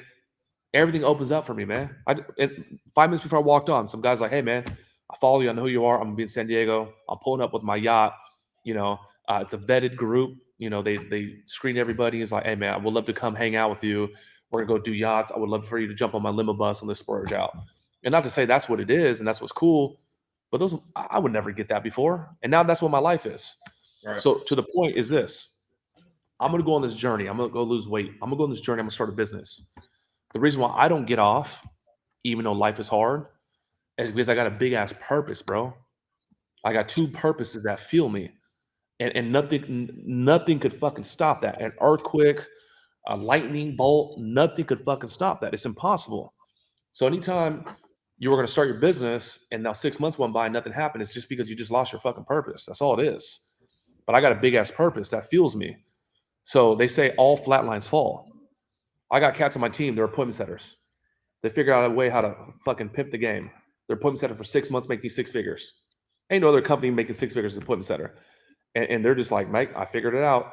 Speaker 3: everything opens up for me, man. 5 minutes before I walked on, some guy's like, "Hey, man, I follow you. I know who you are. I'm gonna be in San Diego. I'm pulling up with my yacht. It's a vetted group. They screen everybody. He's like, hey, man, I would love to come hang out with you. We're gonna go do yachts. I would love for you to jump on my limo bus and let's splurge out." And not to say that's what it is and that's what's cool, but I would never get that before. And now that's what my life is.
Speaker 2: Right.
Speaker 3: So to the point is this: I'm gonna go on this journey. I'm gonna go lose weight. I'm gonna go on this journey. I'm gonna start a business. The reason why I don't get off, even though life is hard, is because I got a big ass purpose, bro. I got 2 purposes that fuel me, and nothing could fucking stop that. An earthquake, a lightning bolt, nothing could fucking stop that. It's impossible. So anytime you were going to start your business and now 6 months went by and nothing happened, it's just because you just lost your fucking purpose. That's all it is. But I got a big ass purpose that fuels me. So they say all flat lines fall. I got cats on my team. They're appointment setters. They figure out a way how to fucking pimp the game. They're appointment setter for 6 months, making 6 figures. Ain't no other company making 6 figures as an appointment setter. And they're just like, Mike, I figured it out.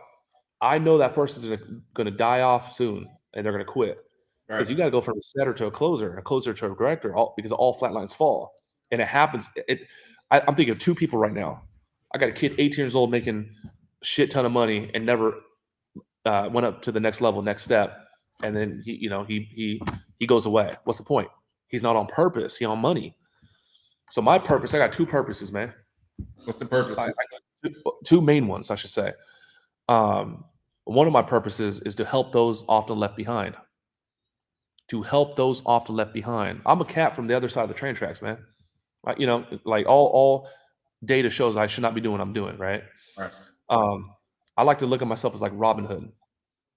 Speaker 3: I know that person's going to die off soon and they're going to quit. Because you got to go from a setter to a closer to a director, because all flat lines fall. And it happens. I'm thinking of 2 people right now. I got a kid, 18 years old, making a shit ton of money and never went up to the next level, next step. And then he goes away. What's the point? He's not on purpose. He's on money. So my purpose, I got 2 purposes, man.
Speaker 2: What's the purpose?
Speaker 3: I got 2 main ones, I should say. One of my purposes is to help those often left behind. To help those often left behind. I'm a cat from the other side of the train tracks, man. Like all data shows I should not be doing what I'm doing, right?
Speaker 2: Right.
Speaker 3: I like to look at myself as like Robin Hood,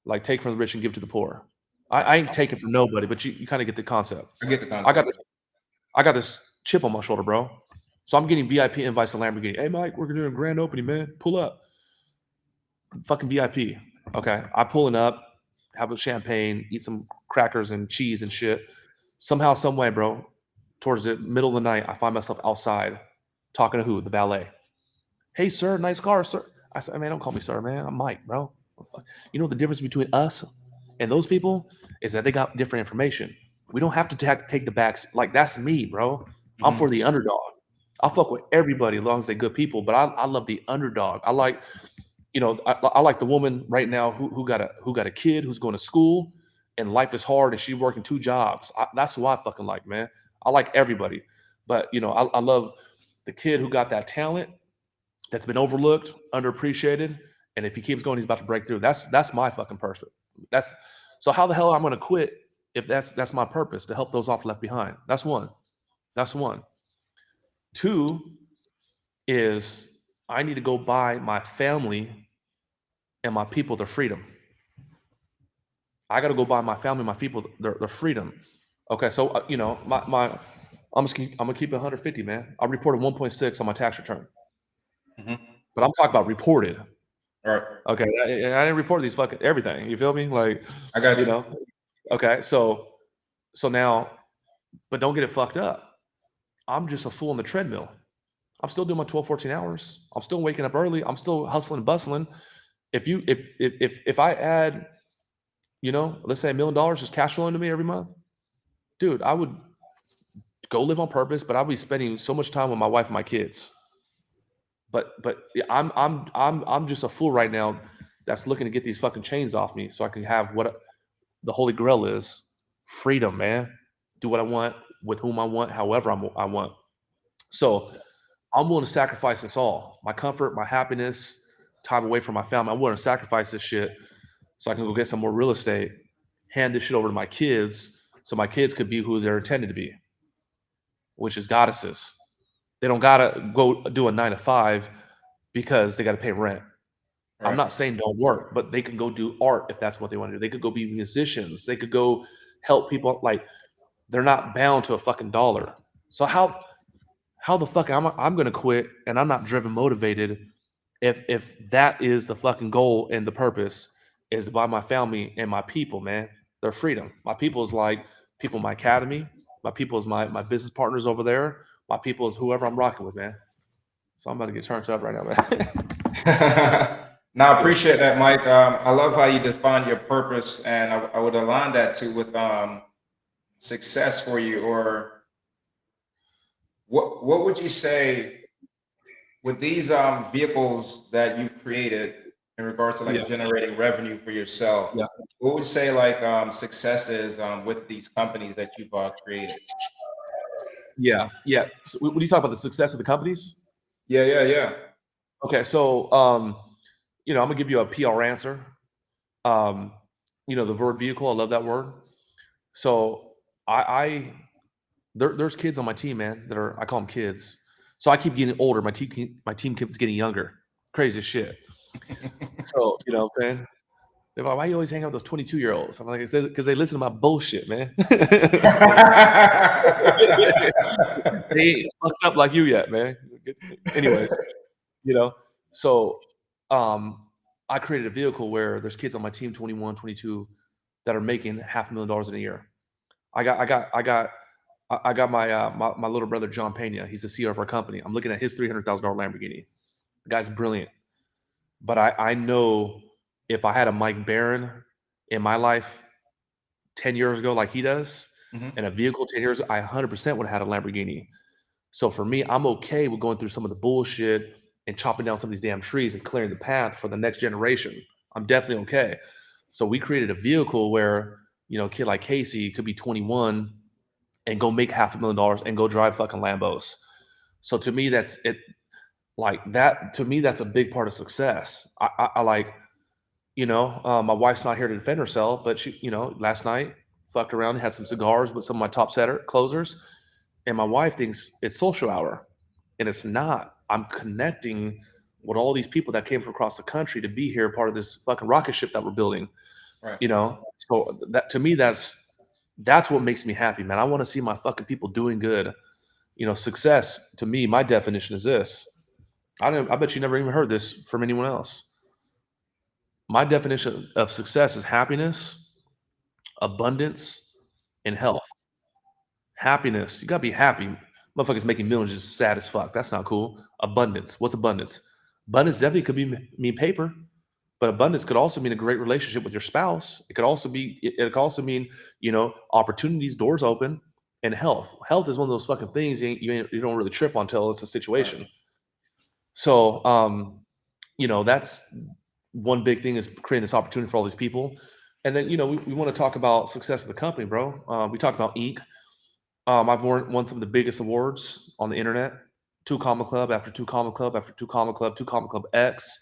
Speaker 3: like take from the rich and give to the poor. I ain't taking from nobody, but you kind of get the concept.
Speaker 2: I get the concept.
Speaker 3: I got this chip on my shoulder, bro. So I'm getting VIP invites to Lamborghini. Hey, Mike, we're doing a grand opening, man. Pull up. Fucking VIP. Okay. I'm pulling up, have a champagne, eat some crackers and cheese and shit. Somehow, some way, bro, towards the middle of the night, I find myself outside talking to who? The valet. Hey, sir, nice car, sir. I said, man, don't call me sir, man. I'm Mike, bro. You know the difference between us and those people is that they got different information. We don't have to take the backs. Like, that's me, bro. I'm for the underdog. I'll fuck with everybody as long as they're good people, but I love the underdog. I like, I like the woman right now who got a kid who's going to school and life is hard and she's working 2 jobs. That's who I fucking like, man. I like everybody, but I love the kid who got that talent that's been overlooked, underappreciated, and if he keeps going, he's about to break through. That's my fucking purpose. That's so how the hell I'm going to quit if that's my purpose to help those off left behind. That's one. That's one. Two is I need to go buy my family and my people their freedom. I got to go buy my family, my people their freedom. Okay, so I'm gonna keep it 150, man. I reported 1.6 on my tax return, but I'm talking about reported.
Speaker 2: All right.
Speaker 3: Okay, I didn't report these fucking everything. You feel me? Like,
Speaker 2: I got you.
Speaker 3: Okay, so now, but don't get it fucked up. I'm just a fool on the treadmill. I'm still doing my 12, 14 hours. I'm still waking up early. I'm still hustling and bustling. If I add, let's say $1 million just cash flowing to me every month, dude, I would go live on purpose, but I'd be spending so much time with my wife and my kids. But yeah, I'm just a fool right now that's looking to get these fucking chains off me so I can have what the holy grail is: freedom, man. Do what I want with whom I want, however I want. So I'm willing to sacrifice this all: my comfort, my happiness, time away from my family. I'm willing to sacrifice this shit so I can go get some more real estate, hand this shit over to my kids so my kids could be who they're intended to be, which is goddesses. They don't gotta go do a 9 to 5 because they gotta pay rent.
Speaker 2: Right.
Speaker 3: I'm not saying don't work, but they can go do art if that's what they want to do. They could go be musicians. They could go help people. Like, they're not bound to a fucking dollar. So how the fuck I'm gonna quit and I'm not driven, motivated if that is the fucking goal and the purpose is by my family and my people, man. Their freedom. My people is like people in my academy. My people is my business partners over there. My people is whoever I'm rocking with, man. So I'm about to get turned up right now, man.
Speaker 2: Now, I appreciate that, Mike. I love how you define your purpose, and I would align that too with success for you. Or what would you say with these vehicles that you've created in regards to like
Speaker 3: Yeah.
Speaker 2: generating revenue for yourself?
Speaker 3: Yeah.
Speaker 2: What would you say like success is with these companies that you've created?
Speaker 3: Yeah. So when you talk about the success of the companies,
Speaker 2: Yeah.
Speaker 3: okay, so I'm gonna give you a PR answer. The word vehicle, I love that word. So there's kids on my team, man, that I call them kids. So I keep getting older. My team keeps getting younger. Crazy as shit. So what I'm saying? They're like, why you always hang out with those 22-year-olds? I'm like, it's because they listen to my bullshit, man. They ain't fucked up like you yet, man. Anyways, so I created a vehicle where there's kids on my team, 21, 22, that are making $500,000 in a year. I got my little brother John Pena. He's the CEO of our company. I'm looking at his $300,000 Lamborghini. The guy's brilliant, but I know if I had a Mike Barron in my life 10 years ago, like he does, and a vehicle 10 years, I 100% would have had a Lamborghini. So for me, I'm okay with going through some of the bullshit and chopping down some of these damn trees and clearing the path for the next generation. I'm definitely okay. So we created a vehicle where, a kid like Casey could be 21 and go make $500,000 and go drive fucking Lambos. So to me, that's it. Like that, to me, that's a big part of success. I like, my wife's not here to defend herself, but she, last night fucked around and had some cigars with some of my top closers. And my wife thinks it's social hour, and it's not. I'm connecting with all these people that came from across the country to be here, part of this fucking rocket ship that we're building.
Speaker 2: Right.
Speaker 3: So that to me, that's what makes me happy, man. I want to see my fucking people doing good. Success to me, my definition is this. I bet you never even heard this from anyone else. My definition of success is happiness, abundance, and health. Happiness. You gotta be happy. Motherfuckers making millions is sad as fuck. That's not cool. Abundance. What's abundance? Abundance definitely could mean paper, but abundance could also mean a great relationship with your spouse. It could also be. It could also mean opportunities, doors open, and health. Health is one of those fucking things you don't really trip on until it's a situation. So that's one big thing is creating this opportunity for all these people. And then we want to talk about success of the company, bro. We talk about Inc. I've won some of the biggest awards on the internet. 2 Comma Club after 2 Comma Club after 2 Comma Club, 2 Comma Club X.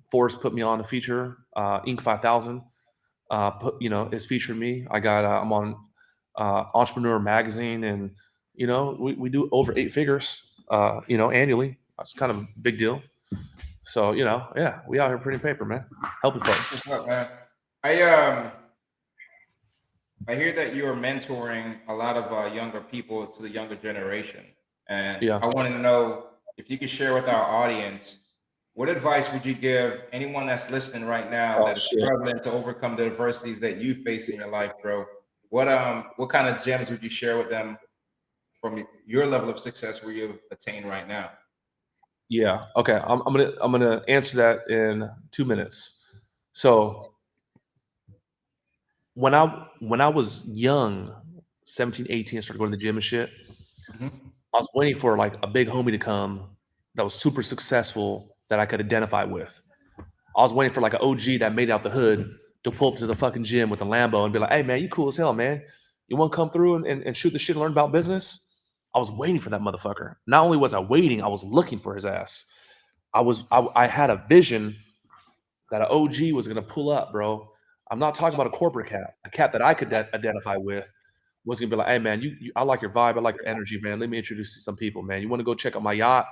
Speaker 3: Forbes put me on a feature. Inc. 5000 is featuring me. I'm on Entrepreneur Magazine, and we do over 8 figures, annually. That's kind of a big deal. So yeah, we out here printing paper, man, helping folks.
Speaker 2: What's up, man? I hear that you are mentoring a lot of younger people to the younger generation, and
Speaker 3: Yeah.
Speaker 2: I want to know if you could share with our audience, what advice would you give anyone that's listening right now that is struggling to overcome the adversities that you face in your life, bro? What kind of gems would you share with them from your level of success where you've attained right now?
Speaker 3: Yeah. Okay. I'm gonna answer that in 2 minutes. So when I was young, 17, 18, started going to the gym and shit,
Speaker 2: Mhm.
Speaker 3: I was waiting for like a big homie to come that was super successful that I could identify with. I was waiting for like an OG that made it out the hood to pull up to the fucking gym with a Lambo and be like, "Hey man, you cool as hell, man. You want to come through and shoot the shit and learn about business?" I was waiting for that motherfucker. Not only was I waiting, I was looking for his ass. I had a vision that an OG was gonna pull up, bro. I'm not talking about a corporate cat, a cat that I could identify with was gonna be like, "Hey man, I like your vibe, I like your energy, man. Let me introduce you to some people, man. You want to go check out my yacht?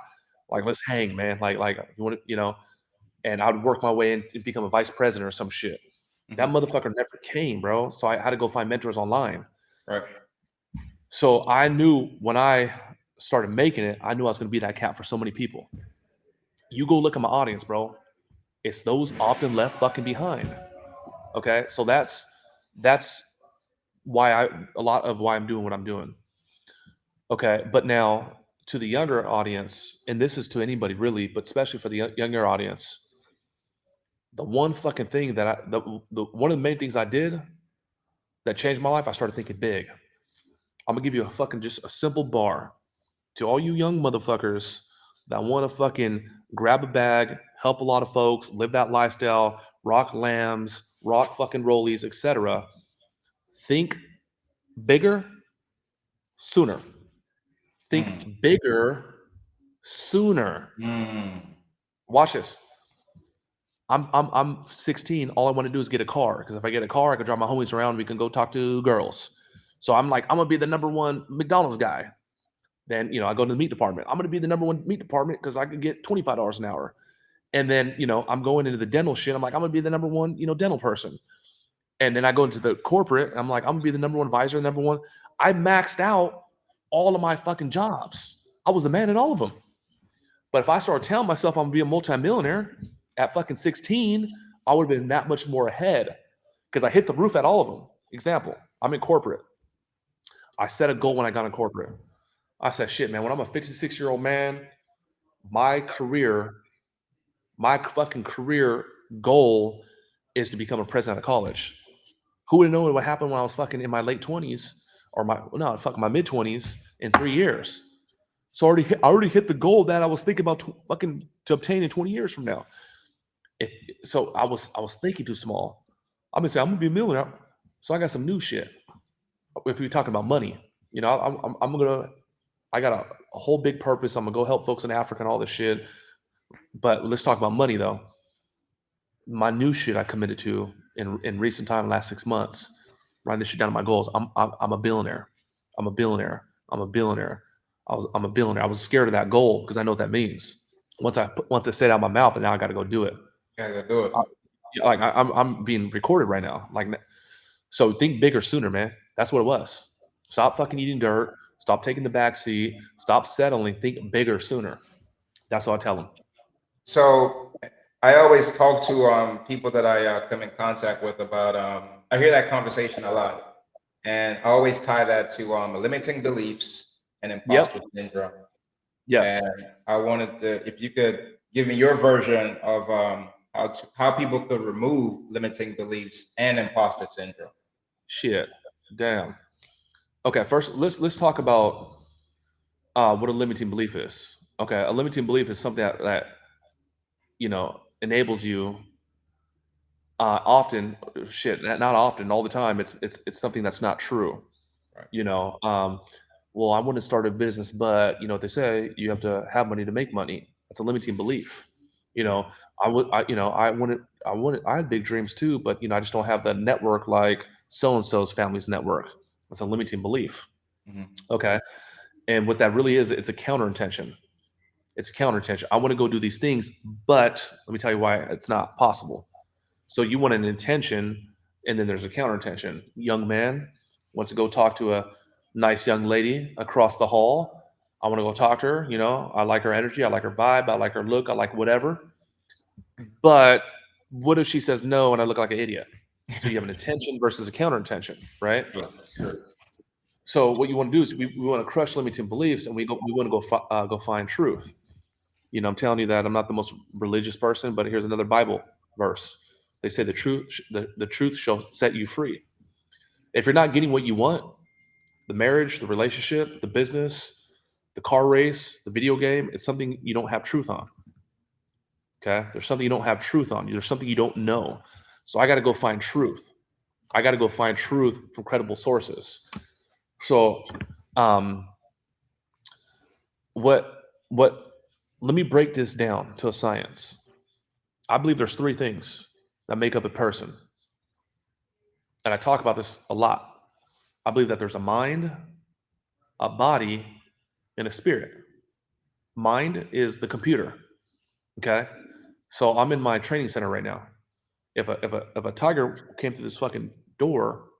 Speaker 3: Like, let's hang, man. Like you want to. And I would work my way in and become a vice president or some shit. That motherfucker never came, bro. So I had to go find mentors online.
Speaker 2: Right.
Speaker 3: So I knew when I started making it, I knew I was going to be that cat for so many people. You go look at my audience, bro. It's those often left fucking behind. Okay, so that's why a lot of why I'm doing what I'm doing. Okay, but now to the younger audience, and this is to anybody really, but especially for the younger audience, the one fucking thing that the one of the main things I did that changed my life, I started thinking big. I'm gonna give you just a simple bar to all you young motherfuckers that want to fucking grab a bag, help a lot of folks, live that lifestyle, rock lambs, rock fucking rollies, etc. Think bigger, sooner. Think bigger, sooner. Watch this. I'm 16. All I want to do is get a car, because if I get a car, I can drive my homies around. We can go talk to girls. So I'm like, I'm gonna be the number one McDonald's guy. Then I go to the meat department. I'm gonna be the number one meat department because I could get $25 an hour. And then I'm going into the dental shit. I'm like, I'm gonna be the number one dental person. And then I go into the corporate. And I'm like, I'm gonna be the number one advisor, number one. I maxed out all of my fucking jobs. I was the man in all of them. But if I started telling myself I'm gonna be a multi-millionaire at fucking 16, I would have been that much more ahead because I hit the roof at all of them. Example, I'm in corporate. I set a goal when I got in corporate. I said, shit, man, when I'm a 56-year-old man, my fucking career goal is to become a president of college. Who would have known what happened when I was fucking in my late 20s or my mid 20s in 3 years? So I already hit the goal that I was thinking about to obtain in 20 years from now. So I was thinking too small. I'm gonna say I'm gonna be a millionaire. So I got some new shit. If we're talking about money, I got a whole big purpose. I'm gonna go help folks in Africa and all this shit. But let's talk about money though. My new shit I committed to in recent time, last 6 months, writing this shit down to my goals. I'm a billionaire. I'm a billionaire. I'm a billionaire. I'm a billionaire. I was scared of that goal because I know what that means. Once I say it out of my mouth, and now I got to go do it.
Speaker 2: Yeah, do it.
Speaker 3: Like I'm being recorded right now. Like, so think bigger sooner, man. That's what it was. Stop fucking eating dirt. Stop taking the back seat. Stop settling. Think bigger sooner. That's what I tell them.
Speaker 2: So I always talk to people that I come in contact with about I hear that conversation a lot. And I always tie that to limiting beliefs and imposter
Speaker 3: Yep.
Speaker 2: syndrome.
Speaker 3: Yes.
Speaker 2: And I wanted to, if you could give me your version of how people could remove limiting beliefs and imposter syndrome.
Speaker 3: Shit. Damn. Okay. First, let's talk about what a limiting belief is. Okay, a limiting belief is something that enables you often, shit, not often, all the time. It's something that's not true.
Speaker 2: Right.
Speaker 3: You know, well, I want to start a business, but you know what they say, you have to have money to make money. That's a limiting belief. You know, I would, I had big dreams too, but I just don't have the network like so and so's family's network. That's a limiting belief.
Speaker 2: Mhm.
Speaker 3: Okay, and what that really is, it's a counter intention. It's counter intention. I want to go do these things, but let me tell you why it's not possible. So you want an intention, and then there's a counter intention. Young man wants to go talk to a nice young lady across the hall. I want to go talk to her. I like her energy. I like her vibe. I like her look. I like whatever. But what if she says no and I look like an idiot? So you have an intention versus a counter intention, right?
Speaker 2: Sure, sure.
Speaker 3: So what you want to do is we want to crush limiting beliefs, and we want to go find truth. I'm telling you that I'm not the most religious person, but here's another Bible verse. They say the truth shall set you free. If you're not getting what you want, the marriage, the relationship, the business, the car race, the video game, it's something you don't have truth on. Okay? There's something you don't have truth on. There's something you don't know. So I got to go find truth. I got to go find truth from credible sources. So, what let me break this down to a science. I believe there's three things that make up a person. And I talk about this a lot. I believe that there's a mind, a body, and a spirit. Mind is the computer. Okay. So I'm in my training center right now. If a tiger came through this fucking door,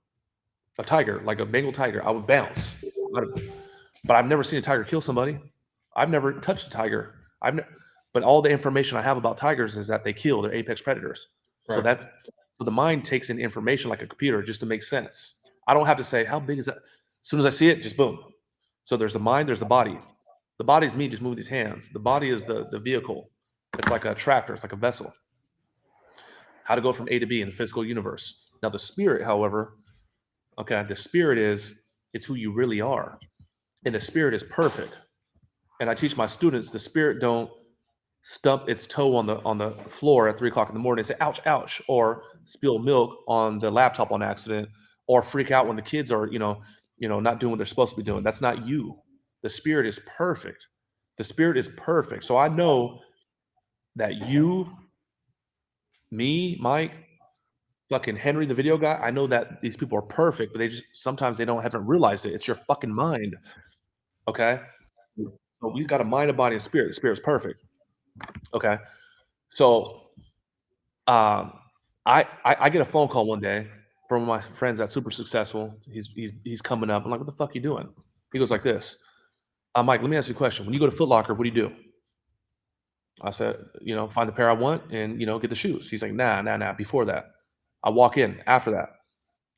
Speaker 3: a tiger, like a Bengal tiger, I would bounce. But I've never seen a tiger kill somebody. I've never touched a tiger. But all the information I have about tigers is that they kill. They're apex predators. So
Speaker 2: Right.
Speaker 3: so the mind takes in information like a computer just to make sense. I don't have to say how big is that. As soon as I see it, just boom. So there's the mind, there's the body. The body is me just moving these hands. The body is the vehicle. It's like a tractor. It's like a vessel. How to go from A to B in the physical universe. Now the spirit, however, okay, the spirit it's who you really are, and the spirit is perfect. And I teach my students the spirit don't stump its toe on the floor at 3 o'clock in the morning and say ouch ouch, or spill milk on the laptop on accident, or freak out when the kids are not doing what they're supposed to be doing. That's not you. The spirit is perfect. The spirit is perfect. So I know that you, me, Mike, fucking Henry, the video guy, I know that these people are perfect, but sometimes they haven't realized it. It's your fucking mind. Okay. So we've got a mind, a body, and spirit. The spirit's perfect. Okay. So I get a phone call one day from one of my friends that's super successful. He's coming up. I'm like, what the fuck you doing? He goes like this. Mike, let me ask you a question. When you go to Foot Locker, what do you do? I said, find the pair I want and get the shoes. He's like, nah. Before that, I walk in. After that,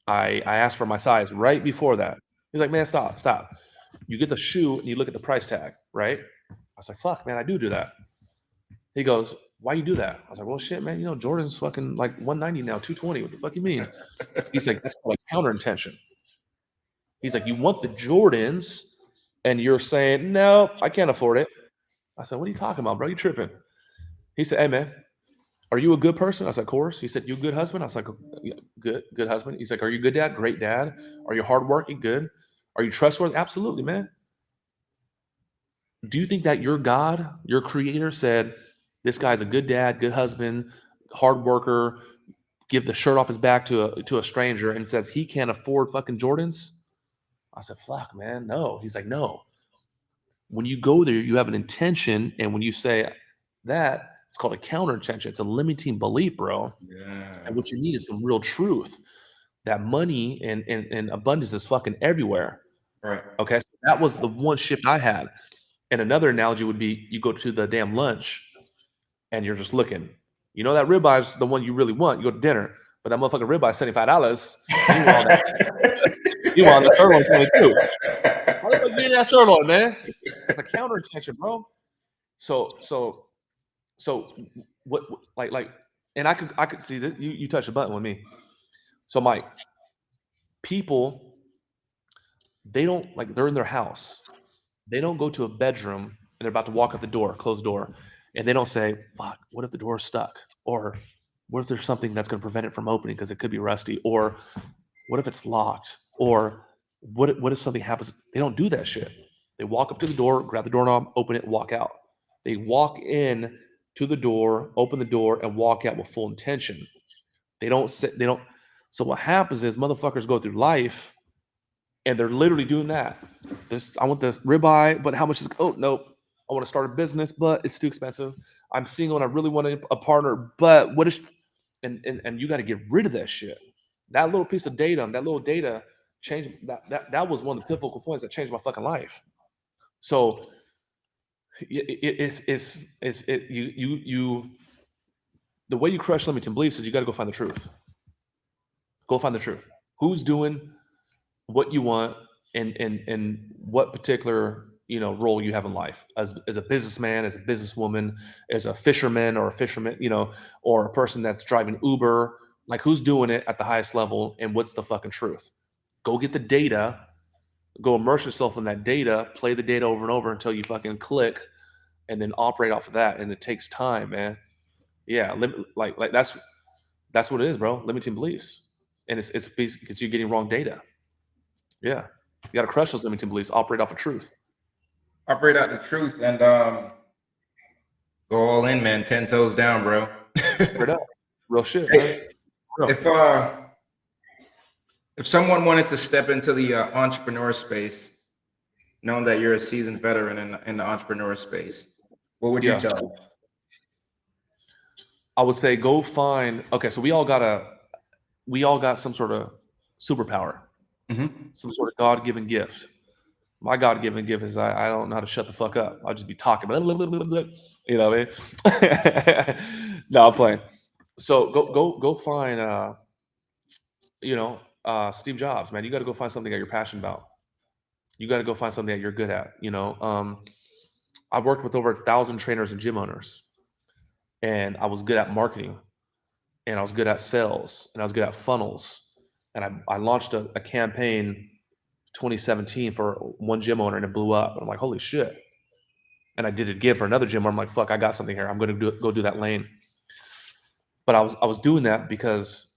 Speaker 3: I ask for my size. Right before that, he's like, man, stop. You get the shoe and you look at the price tag, right? I was like, fuck, man, I do that. He goes, why you do that? I was like, well, shit, man, Jordan's fucking like 190 now, 220. What the fuck you mean? He's like, that's called counter intention. He's like, you want the Jordans and you're saying, no, I can't afford it. I said, what are you talking about, bro? You tripping? He said, hey, man, are you a good person? I said, of course. He said, you a good husband? I was like, yeah, good husband. He's like, are you a good dad? Great dad. Are you hardworking? Good. Are you trustworthy? Absolutely, man. Do you think that your God, your creator said, this guy's a good dad, good husband, hard worker, give the shirt off his back to a stranger and says he can't afford fucking Jordans? I said, fuck, man, no. He's like, no. When you go there, you have an intention. And when you say that, it's called a counter intention. It's a limiting belief, bro.
Speaker 2: Yeah.
Speaker 3: And what you need is some real truth that money and abundance is fucking everywhere.
Speaker 2: Right.
Speaker 3: Okay. So that was the one shift I had. And another analogy would be you go to the damn lunch and you're just looking. That ribeye is the one you really want. You go to dinner. But that motherfucking ribeye $75. Meanwhile, the sirloin's $22. Why the fuck you eating that sirloin, man? It's a counterintention, bro. So what like, and I could see that you touched a button with me. So Mike, people, they don't, like, they're in their house. They don't go to a bedroom and they're about to walk out the door, close the door, and they don't say, fuck, what if the door is stuck? Or what if there's something that's going to prevent it from opening because it could be rusty? Or what if it's locked? Or what if something happens? They don't do that shit. They walk up to the door, grab the doorknob, open it, and walk out. They walk in to the door, open the door, and walk out with full intention. They don't sit, they don't. So what happens is motherfuckers go through life and they're literally doing that. I want this ribeye, but how much is, oh, nope. I want to start a business, but it's too expensive. I'm single and I really want a partner, but what is, and you got to get rid of that shit. That little piece of data, that little data changed, that was one of the pivotal points that changed my fucking life. So the way you crush limiting beliefs is you got to go find the truth. Go find the truth. Who's doing what you want and what particular, role you have in life as a businessman, as a businesswoman, as a fisherman or a fisherman, or a person that's driving Uber. Like, who's doing it at the highest level and what's the fucking truth? Go get the data, go immerse yourself in that data, play the data over and over until you fucking click, and then operate off of that. And it takes time, man. Yeah, like that's what it is, bro. Limiting beliefs, and it's because you're getting wrong data. Yeah, you got to crush those limiting beliefs. Operate off of truth.
Speaker 2: Operate out the truth and go all in, man. 10 toes down, bro.
Speaker 3: Straight up, real shit. Man. Real.
Speaker 2: If someone wanted to step into the entrepreneur space, knowing that you're a seasoned veteran in the entrepreneur space, what would you tell them?
Speaker 3: I would say go find. Okay, so we all got some sort of superpower, some sort of God-given gift. My God-given gift is I don't know how to shut the fuck up. I'll just be talking. You know what I mean? No, I'm playing. So go find Steve Jobs, man. You got to go find something that you're passionate about. You got to go find something that you're good at. I've worked with over 1,000 trainers and gym owners, and I was good at marketing, and I was good at sales, and I was good at funnels, and I launched a campaign 2017 for one gym owner, and it blew up. And I'm like, holy shit. And I did it again for another gym where I'm like, fuck, I got something here. I'm going to go do that lane. But I was doing that because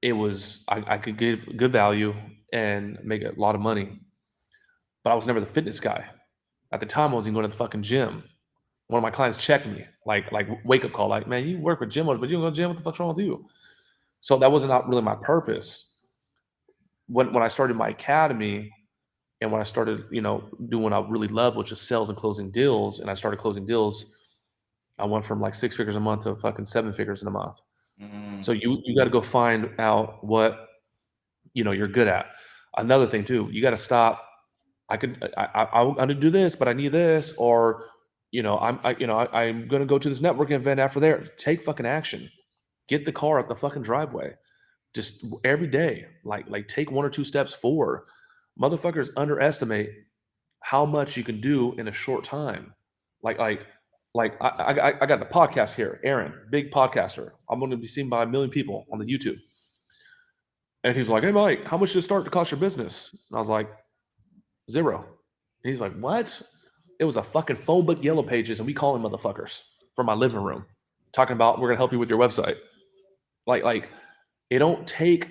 Speaker 3: it was, I could give good value and make a lot of money. But I was never the fitness guy. At the time, I wasn't going to the fucking gym. One of my clients checked me, like wake up call, like, man, you work with gym owners, but you don't go to the gym. What the fuck's wrong with you? So that wasn't not really my purpose. When I started my academy, and when I started, doing what I really love, which is sales and closing deals, and I started closing deals, I went from like 6 figures a month to fucking 7 figures in a month. So you got to go find out what, you're good at. Another thing too, you got to stop. I'm going to do this, but I need this, or, I'm going to go to this networking event after there. Take fucking action. Get the car out the fucking driveway. Just every day, like take 1 or 2 steps forward. Motherfuckers underestimate how much you can do in a short time. Like I got the podcast here, Aaron, big podcaster. I'm going to be seen by 1 million people on the YouTube. And he's like, hey, Mike, how much did it start to cost your business? And I was like, 0. And he's like, what? It was a fucking phone book, Yellow Pages, and we call them motherfuckers from my living room, talking about we're going to help you with your website. Like it don't take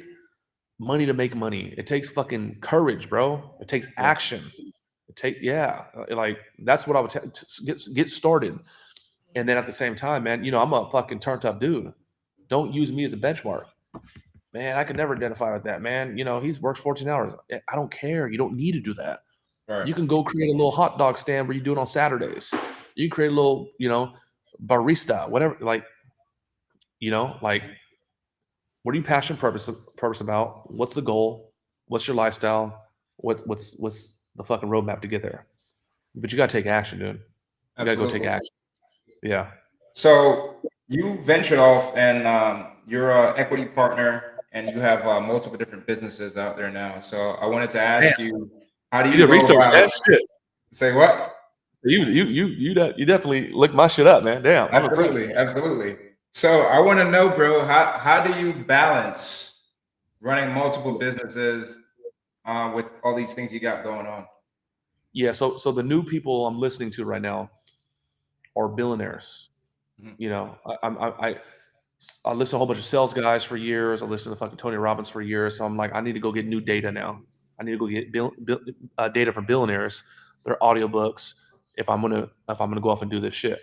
Speaker 3: money to make money. It takes fucking courage, bro. It takes action. Like that's what I would get started. And then at the same time, man, I'm a fucking turned up dude. Don't use me as a benchmark. Man, I could never identify with that, man. He's works 14 hours. I don't care. You don't need to do that. Right. You can go create a little hot dog stand where you do it on Saturdays. You can create a little, barista, whatever. Like, what are you passionate purpose about? What's the goal? What's your lifestyle? What's the fucking roadmap to get there? But you got to take action, dude. You got to go take action. Yeah.
Speaker 2: So you ventured off, and you're an equity partner, and you have multiple different businesses out there now. So I wanted to
Speaker 3: Damn,
Speaker 2: ask you, how do
Speaker 3: you
Speaker 2: you
Speaker 3: did
Speaker 2: go
Speaker 3: research, man.
Speaker 2: about?
Speaker 3: Shit.
Speaker 2: Say what?
Speaker 3: You definitely looked my shit up, man. Damn, I'm impressed.
Speaker 2: Absolutely, absolutely. So I want to know, bro, how do you balance running multiple businesses with all these things you got going on?
Speaker 3: Yeah, so the new people I'm listening to right now are billionaires.
Speaker 2: Mhm.
Speaker 3: You know, I listened to a whole bunch of sales guys for years. I listened to fucking Tony Robbins for years. So I'm like, I need to go get new data now. I need to go get data from billionaires, their audiobooks, if I'm gonna go off and do this shit.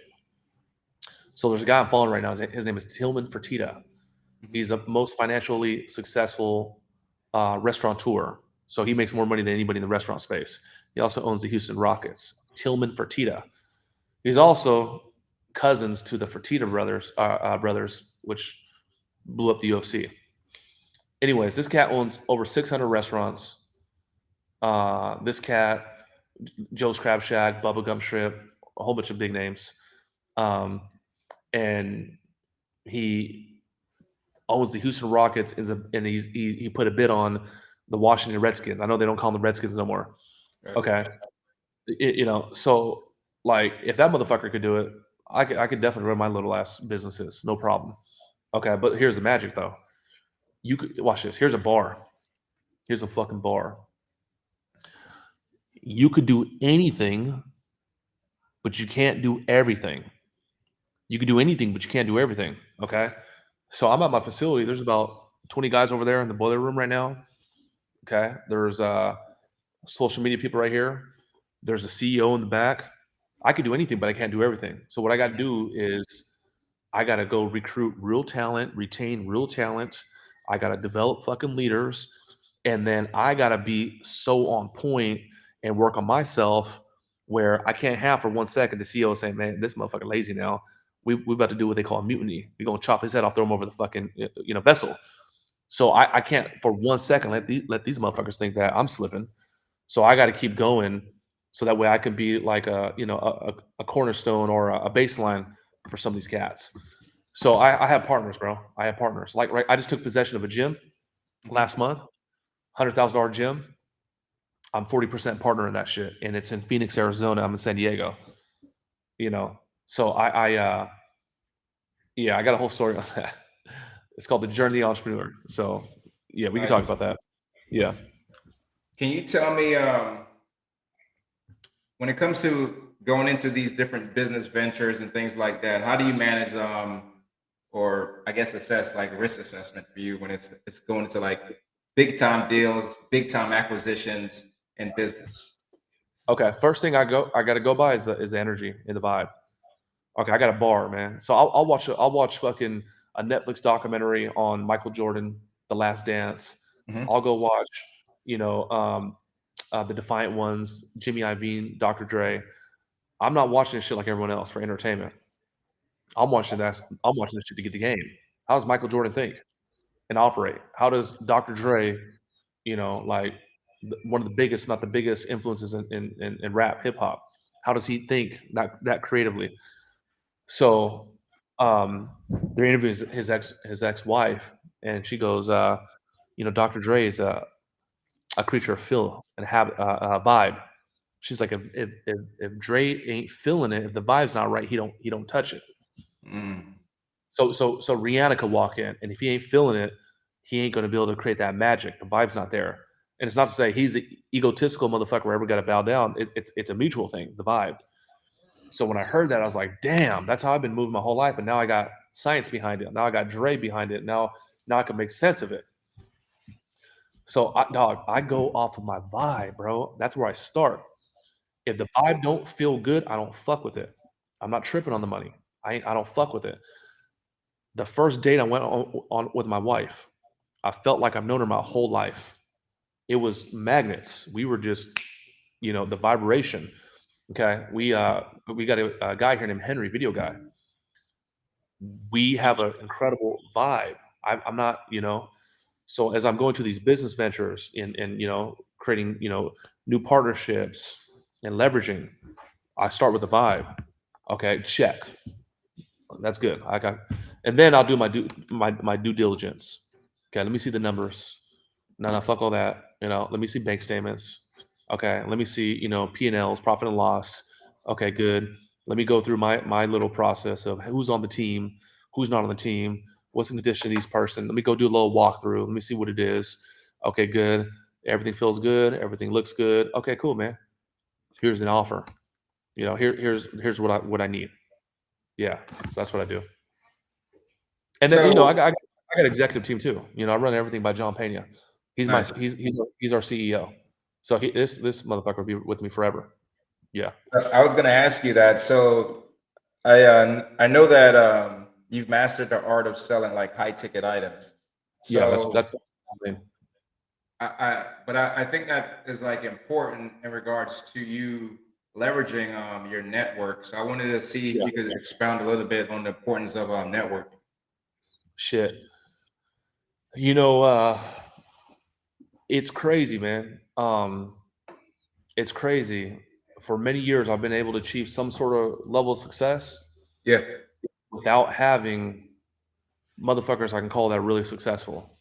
Speaker 3: So there's a guy I'm following right now. His name is Tillman Fertitta.
Speaker 2: Mhm.
Speaker 3: He's the most financially successful restaurateur. So he makes more money than anybody in the restaurant space. He also owns the Houston Rockets. Tillman Fertitta. He's also cousins to the Fertitta brothers, which blew up the UFC. Anyways, this cat owns over 600 restaurants. This cat, Joe's Crab Shack, Bubba Gum Shrimp, a whole bunch of big names. Um, and he owns the Houston Rockets, and he put a bid on the Washington Redskins. I know they don't call them the Redskins no more.
Speaker 2: Right.
Speaker 3: Okay, so like if that motherfucker could do it, I could definitely run my little ass businesses, no problem. Okay, but here's the magic though. You could watch this. Here's a bar. Here's a fucking bar. You could do anything, but you can't do everything. You could do anything, but you can't do everything. Okay. So I'm at my facility. There's about 20 guys over there in the boiler room right now. Okay. There's social media people right here. There's a CEO in the back. I could do anything, but I can't do everything. So what I got to do is I got to go recruit real talent, retain real talent. I got to develop fucking leaders. And then I got to be so on point and work on myself where I can't have for 1 second the CEO saying, man, this motherfucker lazy now. We about to do what they call a mutiny. We're going to chop his head off, throw him over the fucking, vessel. So I can't for 1 second let these motherfuckers think that I'm slipping. So I got to keep going so that way I can be like a cornerstone or a baseline for some of these cats. So I have partners, bro. I have partners. Like right, I just took possession of a gym
Speaker 2: Mhm.
Speaker 3: last month, $100,000 gym. I'm 40% partner in that shit, and it's in Phoenix, Arizona. I'm in San Diego. You know, so yeah, I got a whole story on that. It's called the Journey of the Entrepreneur. So yeah, we can talk
Speaker 2: Nice.
Speaker 3: about that. Yeah.
Speaker 2: Can you tell me, when it comes to going into these different business ventures and things like that, how do you manage, or I guess assess like risk assessment for you when it's going into like big time deals, big time acquisitions in business?
Speaker 3: Okay. First thing I got to go by is the energy and the vibe. Okay, I got a bar, man. So I'll watch fucking a Netflix documentary on Michael Jordan, The Last Dance.
Speaker 2: Mhm.
Speaker 3: I'll go watch, the Defiant Ones, Jimmy Iovine, Dr. Dre. I'm not watching this shit like everyone else for entertainment. I'm watching this shit to get the game. How does Michael Jordan think and operate? How does Dr. Dre, like one of the biggest, not the biggest influences in rap, hip hop? How does he think that creatively? So they're interviewing his ex wife, and she goes, Dr. Dre is a creature of feel and have a vibe. She's like, if Dre ain't feeling it, if the vibe's not right, he don't touch it.
Speaker 2: Mm.
Speaker 3: So Rihanna could walk in, and if he ain't feeling it, he ain't gonna be able to create that magic. The vibe's not there. And it's not to say he's an egotistical motherfucker where ever got to bow down. It's a mutual thing, the vibe. So when I heard that, I was like, damn, that's how I've been moving my whole life. But now I got science behind it. Now I got Dre behind it. Now I can make sense of it. So I go off of my vibe, bro. That's where I start. If the vibe don't feel good, I don't fuck with it. I'm not tripping on the money. I don't fuck with it. The first date I went on with my wife, I felt like I've known her my whole life. It was magnets. We were just, the vibration. Okay. We got a guy here named Henry, video guy. We have an incredible vibe. I'm not, so as I'm going to these business ventures and creating, new partnerships and leveraging, I start with the vibe. Okay, check. That's good. And then I'll do my due diligence. Okay, let me see the numbers. No, fuck all that. Let me see bank statements. Okay, let me see, P&Ls, profit and loss. Okay, good. Let me go through my little process of who's on the team, who's not on the team, what's the condition of these person. Let me go do a little walkthrough. Let me see what it is. Okay, good. Everything feels good. Everything looks good. Okay, cool, man. Here's an offer. Here's what I need. Yeah, so that's what I do. And then I got an executive team too. I run everything by John Pena. He's
Speaker 2: Nice.
Speaker 3: he's our CEO. So this motherfucker will be with me forever. Yeah.
Speaker 2: I was going to ask you that. So I know that you've mastered the art of selling like high ticket items.
Speaker 3: Yeah,
Speaker 2: So
Speaker 3: that's I mean,
Speaker 2: I think that is like important in regards to you leveraging your network. So I wanted to see if
Speaker 3: yeah,
Speaker 2: you could expound a little bit on the importance of networking.
Speaker 3: shit. It's crazy, man. It's crazy. For many years I've been able to achieve some sort of level of success
Speaker 2: Yeah.
Speaker 3: without having motherfuckers I can call that really successful.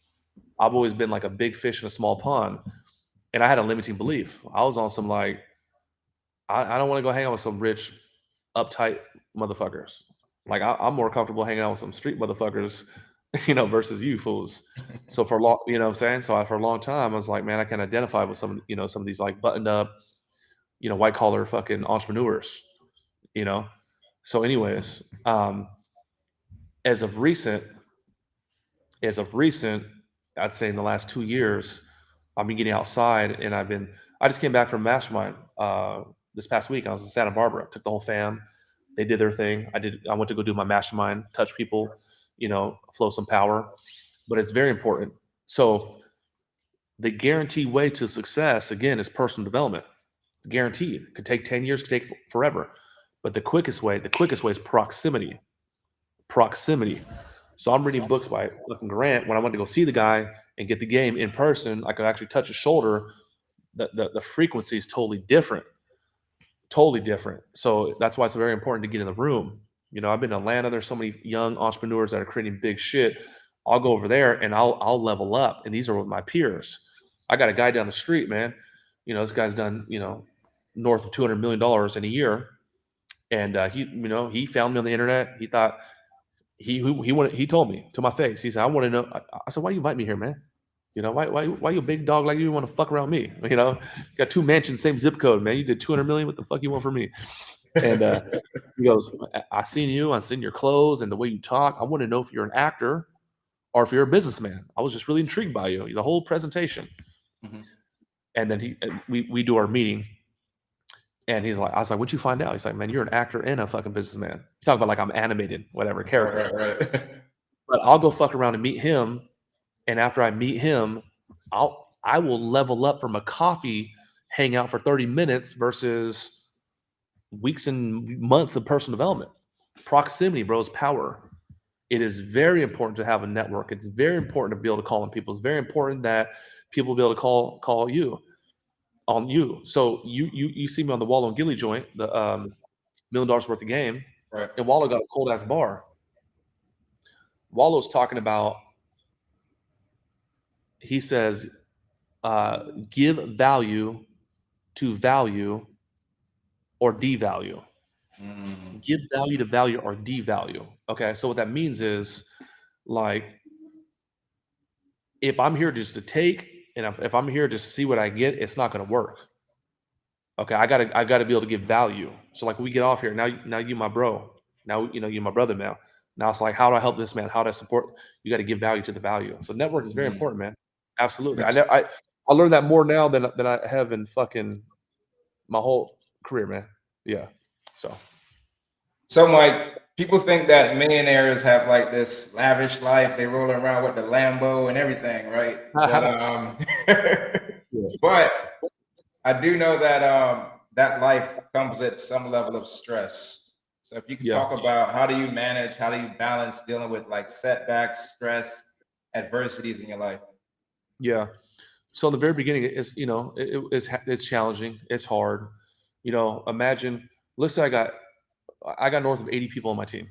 Speaker 3: I've always been like a big fish in a small pond. And I had a limiting belief. I was on some like, I don't want to go hang out with some rich, uptight motherfuckers. Like I'm more comfortable hanging out with some street motherfuckers, versus you fools. So for a long, what I'm saying? So for a long time, I was like, man, I can identify with some of these like buttoned up, white collar fucking entrepreneurs, you know? So anyways, as of recent, as of recent, I'd say in the last 2 years, I've been getting outside and I just came back from Mastermind this past week. I was in Santa Barbara, took the whole fam. They did their thing. I went to go do my mastermind, touch people, flow some power, but it's very important. So the guaranteed way to success, again, is personal development. It's guaranteed. It could take 10 years, could take forever. But the quickest way is proximity. Proximity. So I'm reading books by fucking Grant. When I went to go see the guy and get the game in person, I could actually touch his shoulder. The frequency is totally different. Totally different. So that's why it's very important to get in the room. I've been in Atlanta. There's so many young entrepreneurs that are creating big shit. I'll go over there and I'll level up. And these are with my peers. I got a guy down the street, man. This guy's done, north of $200 million in a year. And he found me on the internet. He thought he told me to my face. He said, I want to know. I said, why you invite me here, man? Why you a big dog like you want to fuck around me? You got 2 mansions, same zip code, man. You did 200 million. What the fuck you want from me? And he goes, I seen your clothes and the way you talk. I want to know if you're an actor or if you're a businessman. I was just really intrigued by you, the whole presentation.
Speaker 2: Mm-hmm.
Speaker 3: And then we do our meeting. And I was like, what'd you find out? He's like, man, you're an actor and a fucking businessman. He's talking about like I'm animated, whatever character.
Speaker 2: Right.
Speaker 3: But I'll go fuck around and meet him. And after I meet him, I will level up from a coffee hangout for 30 minutes versus weeks and months of personal development. Proximity, bro, is power. It is very important to have a network. It's very important to be able to call on people. It's very important that people be able to call you on you. So you see me on the Wallow and Gilly joint, the $1 million worth of game,
Speaker 2: Right.
Speaker 3: and Wallow got a cold ass bar. Wallow's talking about, he says, give value to value or devalue. Give value to value or devalue. Okay, so what that means is, like, if I'm here just to take, and if I'm here just to see what I get, it's not going to work. Okay, I gotta be able to give value. So like we get off here now, you my bro. Now you my brother now. Now it's like, how do I help this man? How do I support? You got to give value to the value. So network is very important, man. Absolutely. I learned that more now than I have in fucking my whole career, man. Yeah.
Speaker 2: So Mike, people think that millionaires have like this lavish life. They roll around with the Lambo and everything, right? But I do know that that life comes with some level of stress. So if you could
Speaker 3: Yeah.
Speaker 2: talk about how do you balance dealing with like setbacks, stress, adversities in your life?
Speaker 3: Yeah. So in the very beginning, it's challenging. It's hard. Imagine, let's say I got north of 80 people on my team.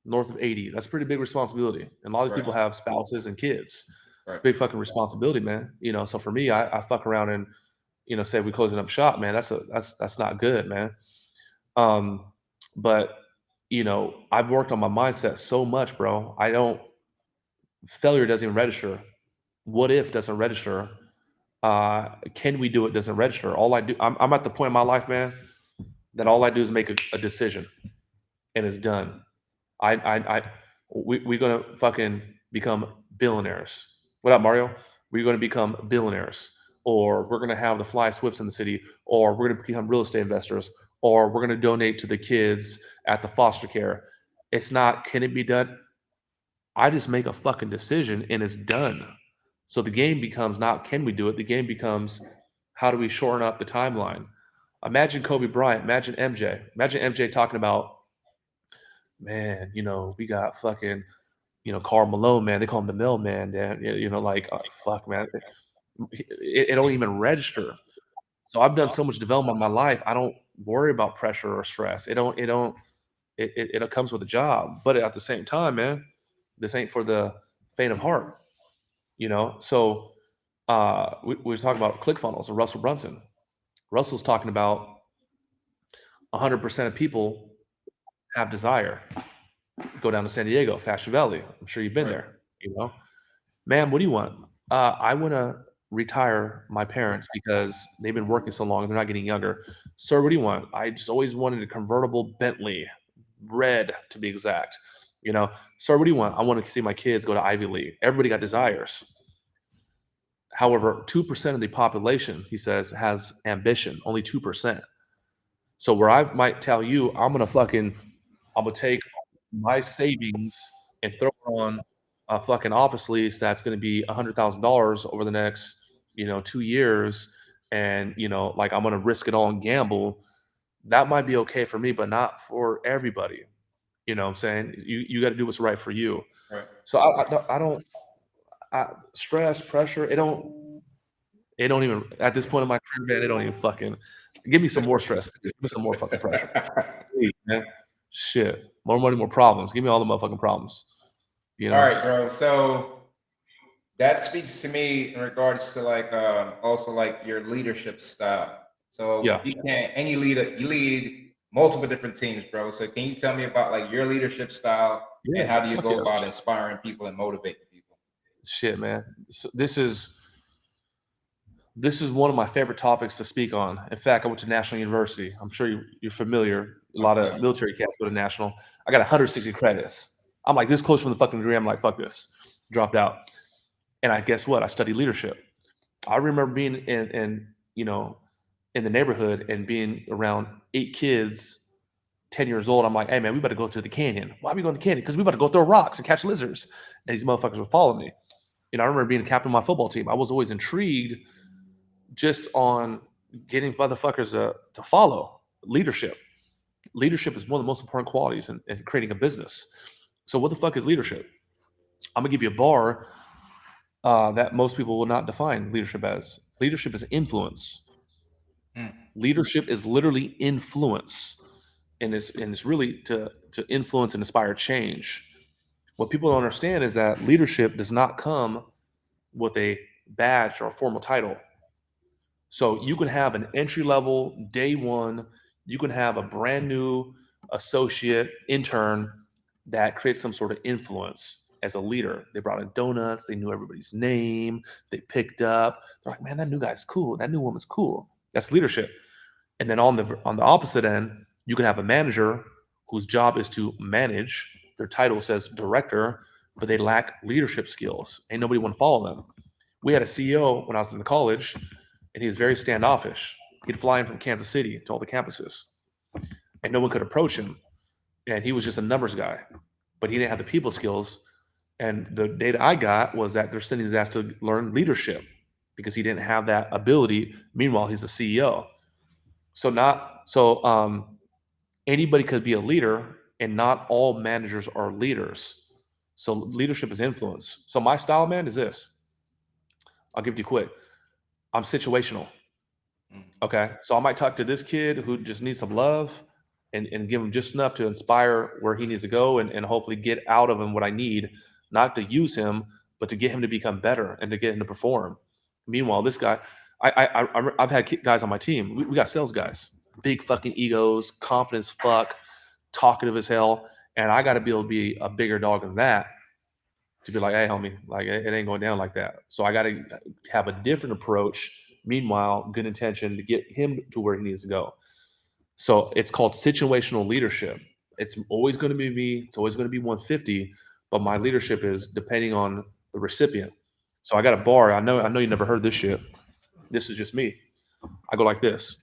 Speaker 3: north of 80. That's a pretty big responsibility. And a lot of these
Speaker 2: Right.
Speaker 3: people have spouses and kids. It's
Speaker 2: Right.
Speaker 3: a big fucking responsibility, man. So for me, I fuck around and, say we closing up shop, man. That's not good, man. Um, but I've worked on my mindset so much, bro. Failure doesn't even register. What if doesn't register. Can we do it doesn't register. All I do, I'm at the point in my life, man, that all I do is make a decision and it's done. We're gonna fucking become billionaires. What up, Mario? We're gonna become billionaires, or we're gonna have the fly swips in the city, or we're gonna become real estate investors, or we're gonna donate to the kids at the foster care. It's not, can it be done? I just make a fucking decision and it's done. So the game becomes not can we do it? The game becomes how do we shorten up the timeline? Imagine Kobe Bryant, imagine MJ. Imagine MJ talking about, man, we got fucking, Karl Malone, man. They call him the mailman, man. Like, oh, fuck, man. It don't even register. So I've done so much development in my life. I don't worry about pressure or stress. It comes with a job. But at the same time, man, this ain't for the faint of heart, So we were talking about ClickFunnels and Russell Brunson. Russell's talking about 100% of people have desire. Go down to San Diego, Fashion Valley. I'm sure you've been
Speaker 2: Right.
Speaker 3: there. Man, what do you want? I want to retire my parents because they've been working so long. They're not getting younger. Sir, what do you want? I just always wanted a convertible Bentley, red to be exact. Sir, what do you want? I want to see my kids go to Ivy League. Everybody got desires. However, 2% of the population, he says, has ambition. Only 2%. So where I might tell you, I'm gonna take my savings and throw it on a fucking office lease that's gonna be $100,000 over the next, 2 years, and like I'm gonna risk it all and gamble. That might be okay for me, but not for everybody. You know what I'm saying? You got to do what's right for you.
Speaker 2: Right.
Speaker 3: So I don't stress, pressure. It don't even at this point in my career, man. It don't even fucking give me some more stress. Give me some more fucking pressure. Please, man. Shit. More money, more problems. Give me all the motherfucking problems.
Speaker 2: All right, bro. So that speaks to me in regards to like also like your leadership style. So
Speaker 3: Yeah.
Speaker 2: you can't and you lead multiple different teams, bro. So can you tell me about like your leadership style
Speaker 3: Yeah.
Speaker 2: and how do you
Speaker 3: Fuck
Speaker 2: go
Speaker 3: yeah.
Speaker 2: about inspiring people and motivating people?
Speaker 3: Shit, man. So this is one of my favorite topics to speak on. In fact, I went to National University. I'm sure you're familiar. A lot of
Speaker 2: Okay.
Speaker 3: military cats go to National. I got 160 credits. I'm like this close from the fucking degree. I'm like, fuck this. Dropped out. And I guess what? I studied leadership. I remember being in the neighborhood and being around 8 kids, 10 years old. I'm like, hey man, we better go to the canyon. Why are we going to the canyon? Because we about to go throw rocks and catch lizards. And these motherfuckers would follow me. I remember being a captain of my football team. I was always intrigued just on getting motherfuckers to follow leadership. Leadership is one of the most important qualities in creating a business. So what the fuck is leadership? I'm gonna give you a bar that most people will not define leadership as. Leadership is influence.
Speaker 2: Mm.
Speaker 3: Leadership is literally influence, and it's really to influence and inspire change. What people don't understand is that leadership does not come with a badge or a formal title. So you can have an entry level day one, you can have a brand new associate intern that creates some sort of influence as a leader. They brought in donuts, they knew everybody's name, they picked up. They're like, man, that new guy's cool. That new woman's cool. That's leadership. And then on the opposite end, you can have a manager whose job is to manage. Their title says director, but they lack leadership skills. Ain't nobody want to follow them. We had a CEO when I was in the college, and he was very standoffish. He'd fly in from Kansas City to all the campuses, and no one could approach him. And he was just a numbers guy, but he didn't have the people skills. And the data I got was that they're sending his ass to learn leadership because he didn't have that ability. Meanwhile, he's a CEO. So anybody could be a leader, and not all managers are leaders. So leadership is influence. So my style, man, is this. I'll give it to you quick. I'm situational.
Speaker 2: Mm.
Speaker 3: Okay. So I might talk to this kid who just needs some love. and give him just enough to inspire where he needs to go, and hopefully get out of him what I need, not to use him, but to get him to become better and to get him to perform. Meanwhile, this guy, I've had guys on my team. We got sales guys, big fucking egos, confidence, fuck, talkative as hell, and I got to be able to be a bigger dog than that to be like, hey, homie, like it ain't going down like that. So I got to have a different approach. Meanwhile, good intention to get him to where he needs to go. So it's called situational leadership. It's always going to be me. It's always going to be 150, but my leadership is depending on the recipient. So I got a bar. I know you never heard this shit. This is just me. I go like this.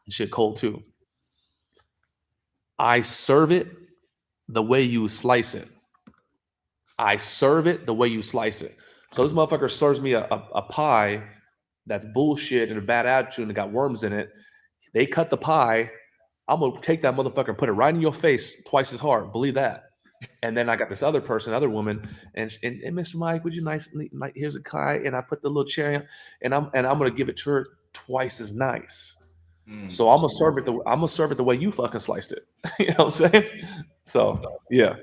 Speaker 3: This shit cold too. I serve it the way you slice it. I serve it the way you slice it. So this motherfucker serves me a pie that's bullshit and a bad attitude and it got worms in it. They cut the pie. I'm gonna take that motherfucker and put it right in your face twice as hard. Believe that. And then I got this other person, other woman, and Mr. Mike, would you like here's a pie, and I put the little cherry on, and I'm gonna give it to her twice as nice. So I'm gonna serve it the way you fucking sliced it. You know what I'm saying? So yeah.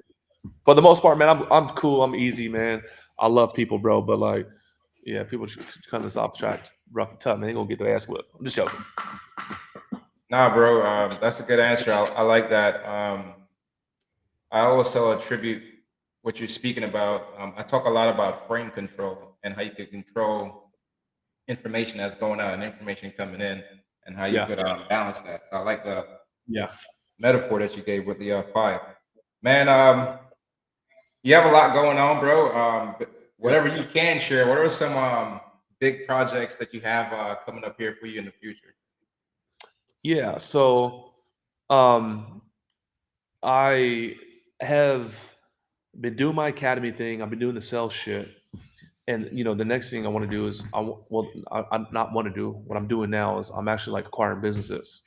Speaker 3: For the most part, man, I'm cool. I'm easy, man. I love people, bro. But like, yeah, people should cut this off track, rough and tough, man. They gonna get their ass whipped. I'm just joking.
Speaker 2: Nah, bro, that's a good answer. I like that. I also attribute what you're speaking about. I talk a lot about frame control and how you can control information that's going out and information coming in, and how you
Speaker 3: Yeah.
Speaker 2: could balance that. So I like the
Speaker 3: Yeah.
Speaker 2: metaphor that you gave with the pie. Man, you have a lot going on, bro. But whatever you can share, what are some big projects that you have coming up here for you in the future?
Speaker 3: Yeah. So, um, I have been doing my academy thing. I've been doing the sales shit. And the next thing I want to do is I not want to do what I'm doing now is I'm actually like acquiring businesses,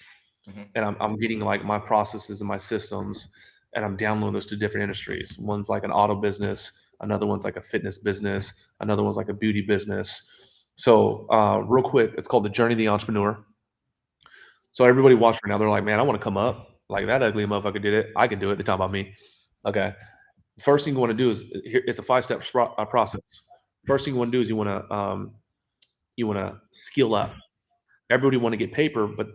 Speaker 2: Mhm.
Speaker 3: and I'm getting like my processes and my systems, and I'm downloading those to different industries. One's like an auto business, another one's like a fitness business, another one's like a beauty business. So real quick, it's called the Journey of the Entrepreneur. So everybody watching right now, they're like, man, I want to come up like that ugly motherfucker did it. I can do it. They're talking about me. Okay. First thing you want to do is it's a 5-step process. First thing you want to do is you want to skill up. Everybody want to get paper, but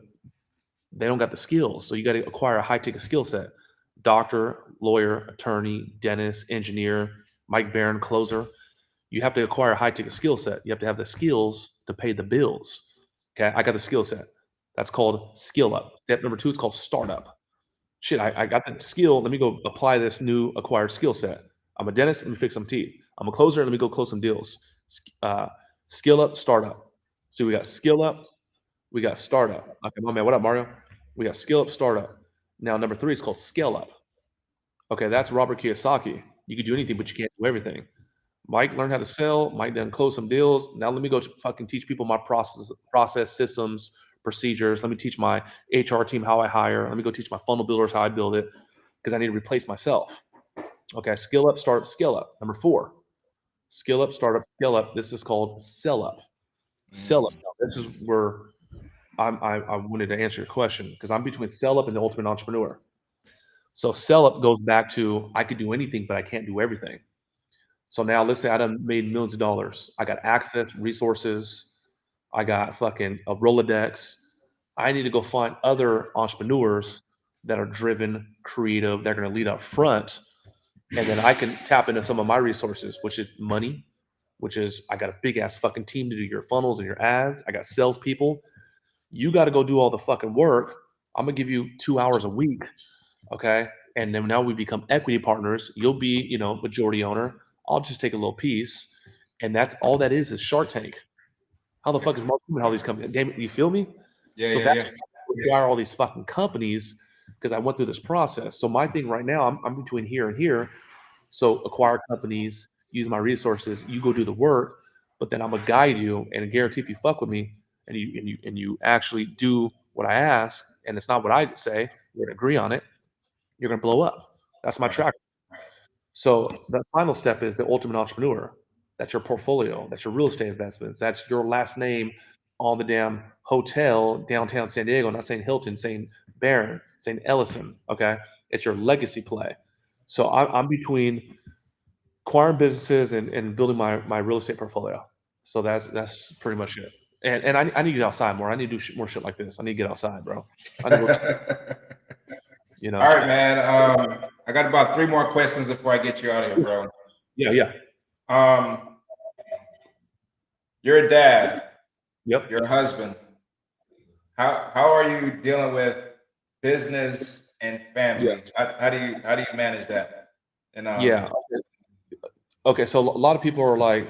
Speaker 3: they don't got the skills. So you got to acquire a high ticket skill set. Doctor, lawyer, attorney, dentist, engineer, Mike Barron, closer. You have to acquire a high ticket skill set. You have to have the skills to pay the bills. Okay. I got the skill set. That's called skill up. Step number 2 is called startup. Shit, I got that skill. Let me go apply this new acquired skill set. I'm a dentist. Let me fix some teeth. I'm a closer. Let me go close some deals. Uh, skill up, startup. So we got skill up, we got startup. Okay, my man, what up, Mario? We got skill up, startup. Now, number 3 is called scale up. Okay, that's Robert Kiyosaki. You can do anything, but you can't do everything. Mike learned how to sell. Mike done close some deals. Now let me go fucking teach people my process systems, procedures. Let me teach my HR team how I hire. Let me go teach my funnel builders how I build it because I need to replace myself. Okay, skill up, start, scale up. Number 4, skill up, startup, scale up. This is called sell up. Sell up. Now, this is where I wanted to answer your question because I'm between sell up and the ultimate entrepreneur. So sell up goes back to I could do anything, but I can't do everything. So now let's say I done made millions of dollars. I got access, resources. I got fucking a Rolodex. I need to go find other entrepreneurs that are driven, creative, they're going to lead up front. And then I can tap into some of my resources, which is money, which is I got a big ass fucking team to do your funnels and your ads. I got salespeople. You got to go do all the fucking work. I'm going to give you 2 hours a week. Okay. And then now we become equity partners. You'll be, majority owner. I'll just take a little piece. And that's all that is Shark Tank. How the fuck is Mark doing all these companies? Damn it, you feel me?
Speaker 2: Yeah,
Speaker 3: So
Speaker 2: yeah,
Speaker 3: that's
Speaker 2: yeah.
Speaker 3: why all these fucking companies because I went through this process. So my thing right now, I'm between here and here. So acquire companies, use my resources. You go do the work, but then I'm gonna guide you and guarantee if you fuck with me and you actually do what I ask, and it's not what I say, we're gonna agree on it. You're gonna blow up. That's my
Speaker 2: Right.
Speaker 3: track. So the final step is the ultimate entrepreneur. That's your portfolio. That's your real estate investments. That's your last name on the damn hotel downtown San Diego. I'm not saying Hilton, saying Barron. St. Ellison. Okay, it's your legacy play. So I'm between acquiring businesses and building my real estate portfolio. So that's pretty much it. And I need to get outside more. I need to do more shit like this. I need to get outside, bro. I need to, you know.
Speaker 2: All right, man. I got about 3 more questions before I get you out of here, bro.
Speaker 3: Yeah.
Speaker 2: You're a dad.
Speaker 3: Yep.
Speaker 2: You're a husband. How are you dealing with business and family? How do you manage that? And
Speaker 3: Yeah. Okay. So a lot of people are like,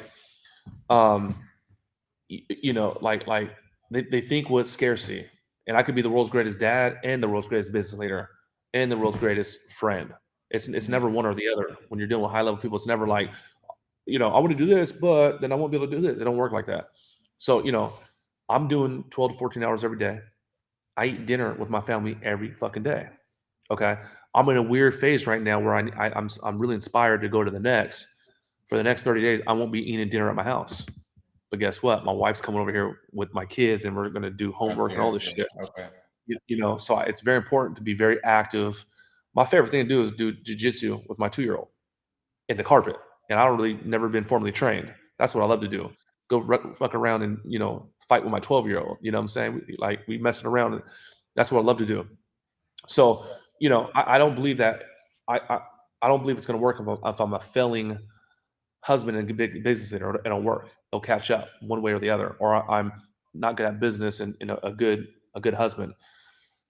Speaker 3: like they think with scarcity, and I could be the world's greatest dad and the world's greatest business leader and the world's greatest friend. It's never one or the other. When you're dealing with high level people, it's never like, I want to do this, but then I won't be able to do this. It don't work like that. So, I'm doing 12 to 14 hours every day. I eat dinner with my family every fucking day. Okay. I'm in a weird phase right now where I'm really inspired to go to the next. For the next 30 days, I won't be eating dinner at my house. But guess what? My wife's coming over here with my kids, and we're going to do homework and all this shit.
Speaker 2: Okay.
Speaker 3: So it's very important to be very active. My favorite thing to do is do jujitsu with my 2-year-old in the carpet. And I don't really never been formally trained. That's what I love to do. Go fuck around and, fight with my 12-year-old. You know what I'm saying? We messing around. And that's what I love to do. So, I don't believe that. I don't believe it's going to work if I'm a failing husband and big business leader. It'll work. It'll catch up one way or the other. Or I'm not good at business and a good husband.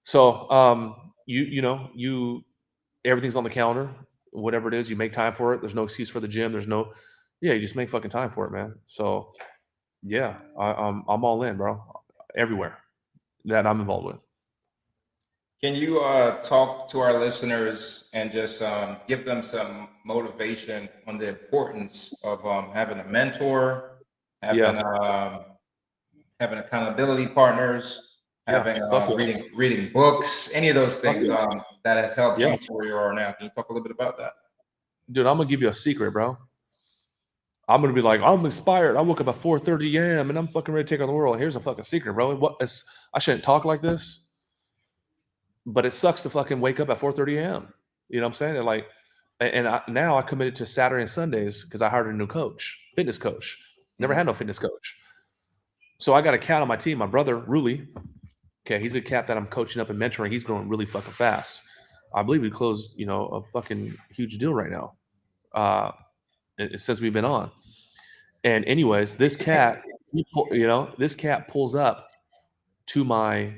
Speaker 3: So, you everything's on the calendar. Whatever it is, you make time for it. There's no excuse for the gym. You just make fucking time for it, man. So, yeah, I'm all in, bro. Everywhere that I'm involved with.
Speaker 2: Can you talk to our listeners and just give them some motivation on the importance of having a mentor, having having accountability partners, having reading books, any of those things that has helped you to where you are now? Can you talk a little bit about that?
Speaker 3: Dude, I'm gonna give you a secret, bro. I'm gonna be like, I'm inspired. I woke up at 4:30 a.m. and I'm fucking ready to take on the world. Here's a fucking secret, bro. I shouldn't talk like this, but it sucks to fucking wake up at 4:30 a.m. You know what I'm saying? Now I committed to Saturday and Sundays because I hired a new fitness coach. Never had no fitness coach. So I got a cat on my team, my brother, Ruli. Okay, he's a cat that I'm coaching up and mentoring. He's growing really fucking fast. I believe we closed, a fucking huge deal right now. Since we've been on. And anyways, this cat, this cat pulls up to my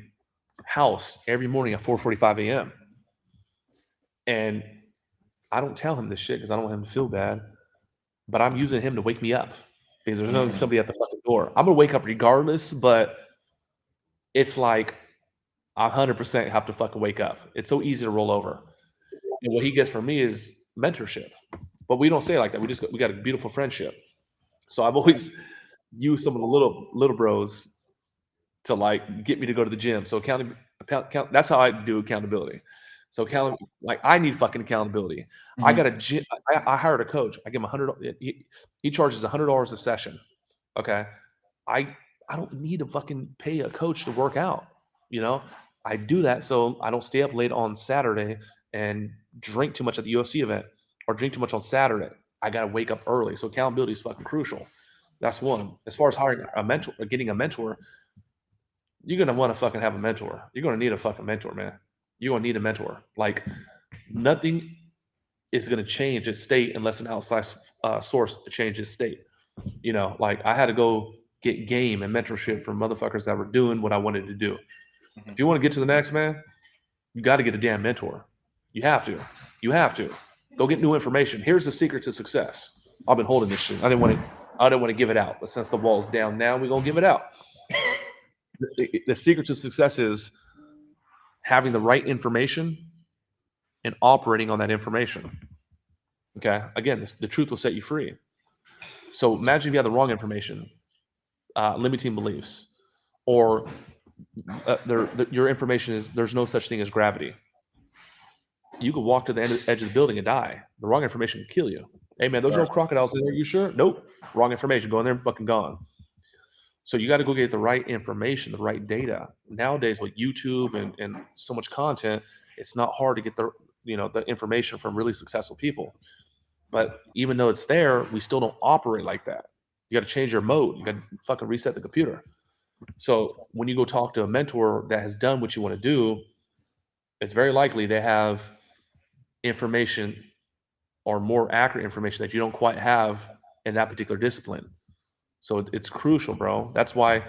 Speaker 3: house every morning at 4:45 a.m. And I don't tell him this shit because I don't want him to feel bad, but I'm using him to wake me up because there's no somebody at the fucking door. I'm gonna wake up regardless, but it's like 100% have to fucking wake up. It's so easy to roll over. And what he gets from me is mentorship, but we don't say it like that. We got a beautiful friendship. So I've always used some of the little bros to like get me to go to the gym. So that's how I do accountability. So I need fucking accountability. I got a gym. I hired a coach. I give him $100. He charges $100 a session. Okay. I don't need to fucking pay a coach to work out. I do that so I don't stay up late on Saturday and drink too much at the UFC event or drink too much on Saturday. I got to wake up early. So accountability is fucking crucial. That's one. As far as hiring a mentor or getting a mentor, you're going to want to fucking have a mentor. You're going to need a fucking mentor, man. You're going to need a mentor. Like nothing is going to change its state unless an outside source changes state. Like I had to go get game and mentorship from motherfuckers that were doing what I wanted to do. If you want to get to the next, man, you got to get a damn mentor. You have to. Go get new information. Here's the secret to success. I've been holding this shit. I didn't want to give it out, but since the wall's down now, we're going to give it out. The secret to success is having the right information and operating on that information. Okay. Again, the truth will set you free. So imagine if you have the wrong information, limiting beliefs, or your information is there's no such thing as gravity. You could walk to the edge of the building and die. The wrong information can kill you. Hey man, there's no crocodiles in there. You sure? Nope. Wrong information. Go in there and fucking gone. So you got to go get the right information, the right data. Nowadays with YouTube and so much content, It's not hard to get the information from really successful people. But even though it's there, we still don't operate like that. You got to change your mode. You got to fucking reset the computer. So when you go talk to a mentor that has done what you want to do, it's very likely they have information or more accurate information that you don't quite have in that particular discipline. So it's crucial, bro. That's why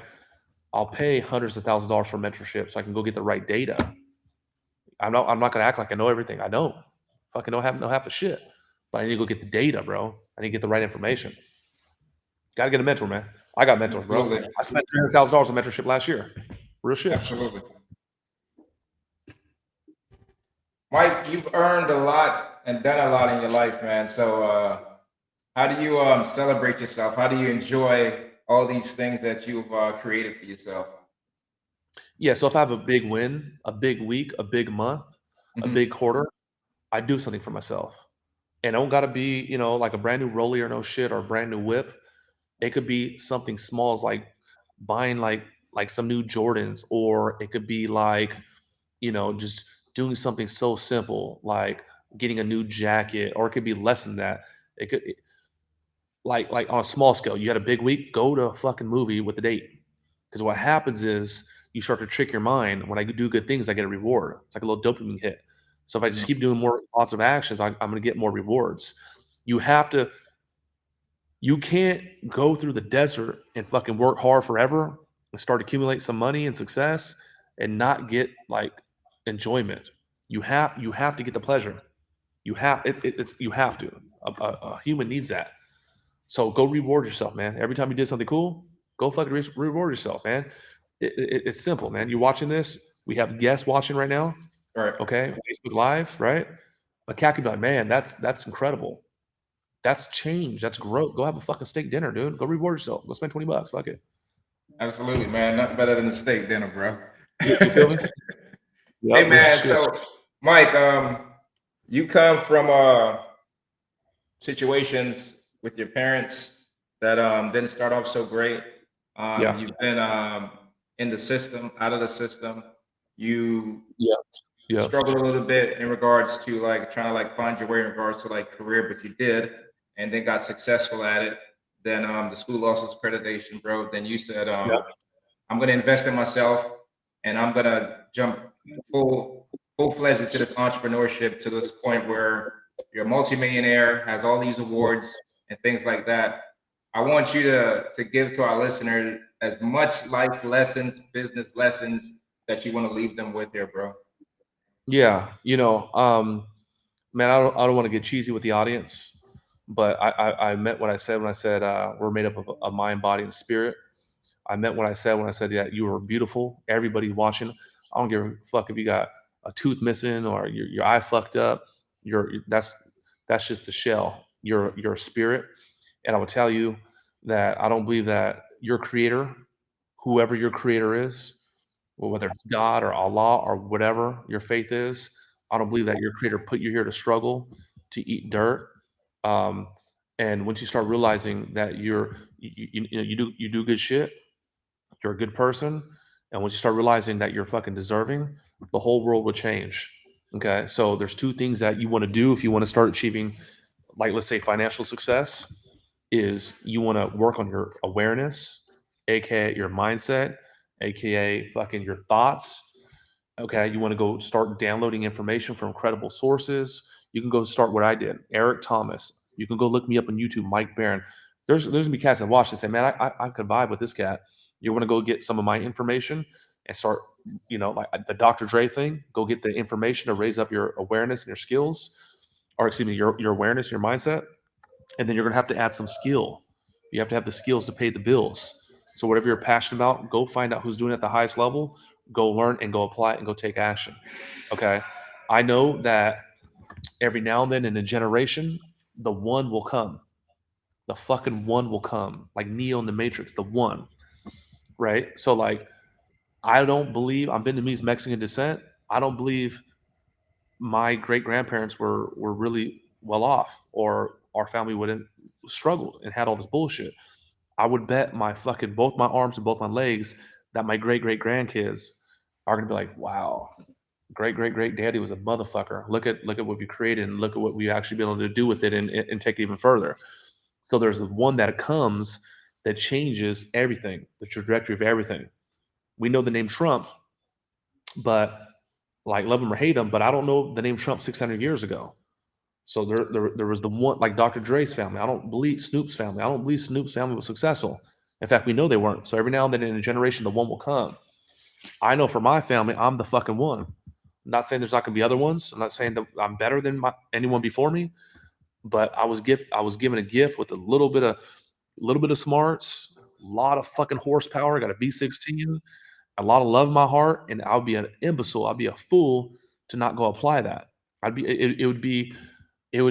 Speaker 3: I'll pay hundreds of thousands of dollars for mentorship so I can go get the right data. I'm not gonna act like I know everything. I don't. Fucking don't know half the shit. But I need to go get the data, bro. I need to get the right information. Gotta get a mentor, man. I got mentors, bro.
Speaker 2: Absolutely.
Speaker 3: I spent $300,000 on mentorship last year. Real shit.
Speaker 2: Absolutely. Mike, you've earned a lot and done a lot in your life, man. So how do you celebrate yourself? How do you enjoy all these things that you've created for yourself?
Speaker 3: Yeah, so if I have a big win, a big week, a big month, a
Speaker 2: Mhm.
Speaker 3: big quarter, I do something for myself. And it don't gotta be, like a brand new rollie or no shit or a brand new whip. It could be something small as like buying like some new Jordans, or it could be like, just doing something so simple like getting a new jacket, or it could be less than that. It could like on a small scale, you had a big week, go to a fucking movie with a date. Because what happens is you start to trick your mind. When I do good things, I get a reward. It's like a little dopamine hit. So if I just
Speaker 2: Mhm.
Speaker 3: keep doing more positive actions, I'm going to get more rewards. You have to, you can't go through the desert and fucking work hard forever and start accumulate some money and success and not get like enjoyment. You have to get the pleasure. You have to. A human needs that. So go reward yourself, man. Every time you did something cool, go fucking reward yourself, man. It's simple, man. You're watching this. We have guests watching right now.
Speaker 2: Right.
Speaker 3: Okay, Facebook Live, right? A cat could be like, man, that's incredible. That's change. That's growth. Go have a fucking steak dinner, dude. Go reward yourself. Go spend $20. Fuck it.
Speaker 2: Absolutely, man. Nothing better than a steak dinner, bro.
Speaker 3: You feel me?
Speaker 2: Hey,
Speaker 3: Yep, real
Speaker 2: man.
Speaker 3: shit.
Speaker 2: So, Mike, you come from situations with your parents that didn't start off so great.
Speaker 3: Yeah,
Speaker 2: You've been in the system, out of the system. You
Speaker 3: yeah, yeah,
Speaker 2: struggled a little bit in regards to like trying to like find your way in regards to like career, but you did, and then got successful at it. Then the school lost its accreditation, bro. Then you said,
Speaker 3: yeah,
Speaker 2: I'm going to invest in myself, and I'm going to jump full fledged into this entrepreneurship to this point where you're a multi-millionaire, has all these
Speaker 3: yeah.
Speaker 2: awards and things like that. I want you to give to our listeners as much life lessons, business lessons that you want to leave them with here, bro.
Speaker 3: Yeah, man, I don't want to get cheesy with the audience, but I meant what I said when I said we're made up of a mind, body, and spirit. I meant what I said when I said that you are beautiful. Everybody watching, I don't give a fuck if you got a tooth missing or your eye fucked up. That's just the shell. You're a spirit, and I will tell you that I don't believe that your creator, whoever your creator is, well, whether it's God or Allah or whatever your faith is, I don't believe that your creator put you here to struggle, to eat dirt. Um, and once you start realizing that you do good shit, you're a good person, and once you start realizing that you're fucking deserving, the whole world will change. Okay, so there's two things that you want to do if you want to start achieving, like let's say financial success, is you want to work on your awareness, aka your mindset, aka fucking your thoughts. Okay, you want to go start downloading information from credible sources. You can go start what I did, Eric Thomas. You can go look me up on YouTube, Mike Barron. There's gonna be cats that watch and say, man, I could vibe with this cat. You want to go get some of my information and start, like the Dr. Dre thing. Go get the information to raise up your awareness and your skills, or excuse me, your awareness, your mindset, and then you're gonna have to add some skill. You have to have the skills to pay the bills. So whatever you're passionate about, go find out who's doing it at the highest level, go learn and go apply it and go take action. Okay. I know that every now and then in a generation, the one will come. The fucking one will come. Like Neo in the Matrix, the one. Right? So like I don't believe I'm Vietnamese Mexican descent. I don't believe my great grandparents were really well off, or our family wouldn't struggled and had all this bullshit. I would bet my fucking both my arms and both my legs that my great great grandkids are gonna be like, wow, great daddy was a motherfucker. Look at what we created and look at what we actually been able to do with it and take it even further. So there's the one that comes that changes everything, the trajectory of everything. We know the name Trump, but like love him or hate him, but I don't know the name Trump 600 years ago. So there was the one, like Dr. Dre's family. I don't believe Snoop's family. I don't believe Snoop's family was successful. In fact, we know they weren't. So every now and then in a generation, the one will come. I know for my family, I'm the fucking one. I'm not saying there's not going to be other ones. I'm not saying that I'm better than anyone before me, but I was given a gift with a little bit of smarts, a lot of fucking horsepower. I got a V16, a lot of love in my heart, and I'll be an imbecile. I'll be a fool to not go apply that. It would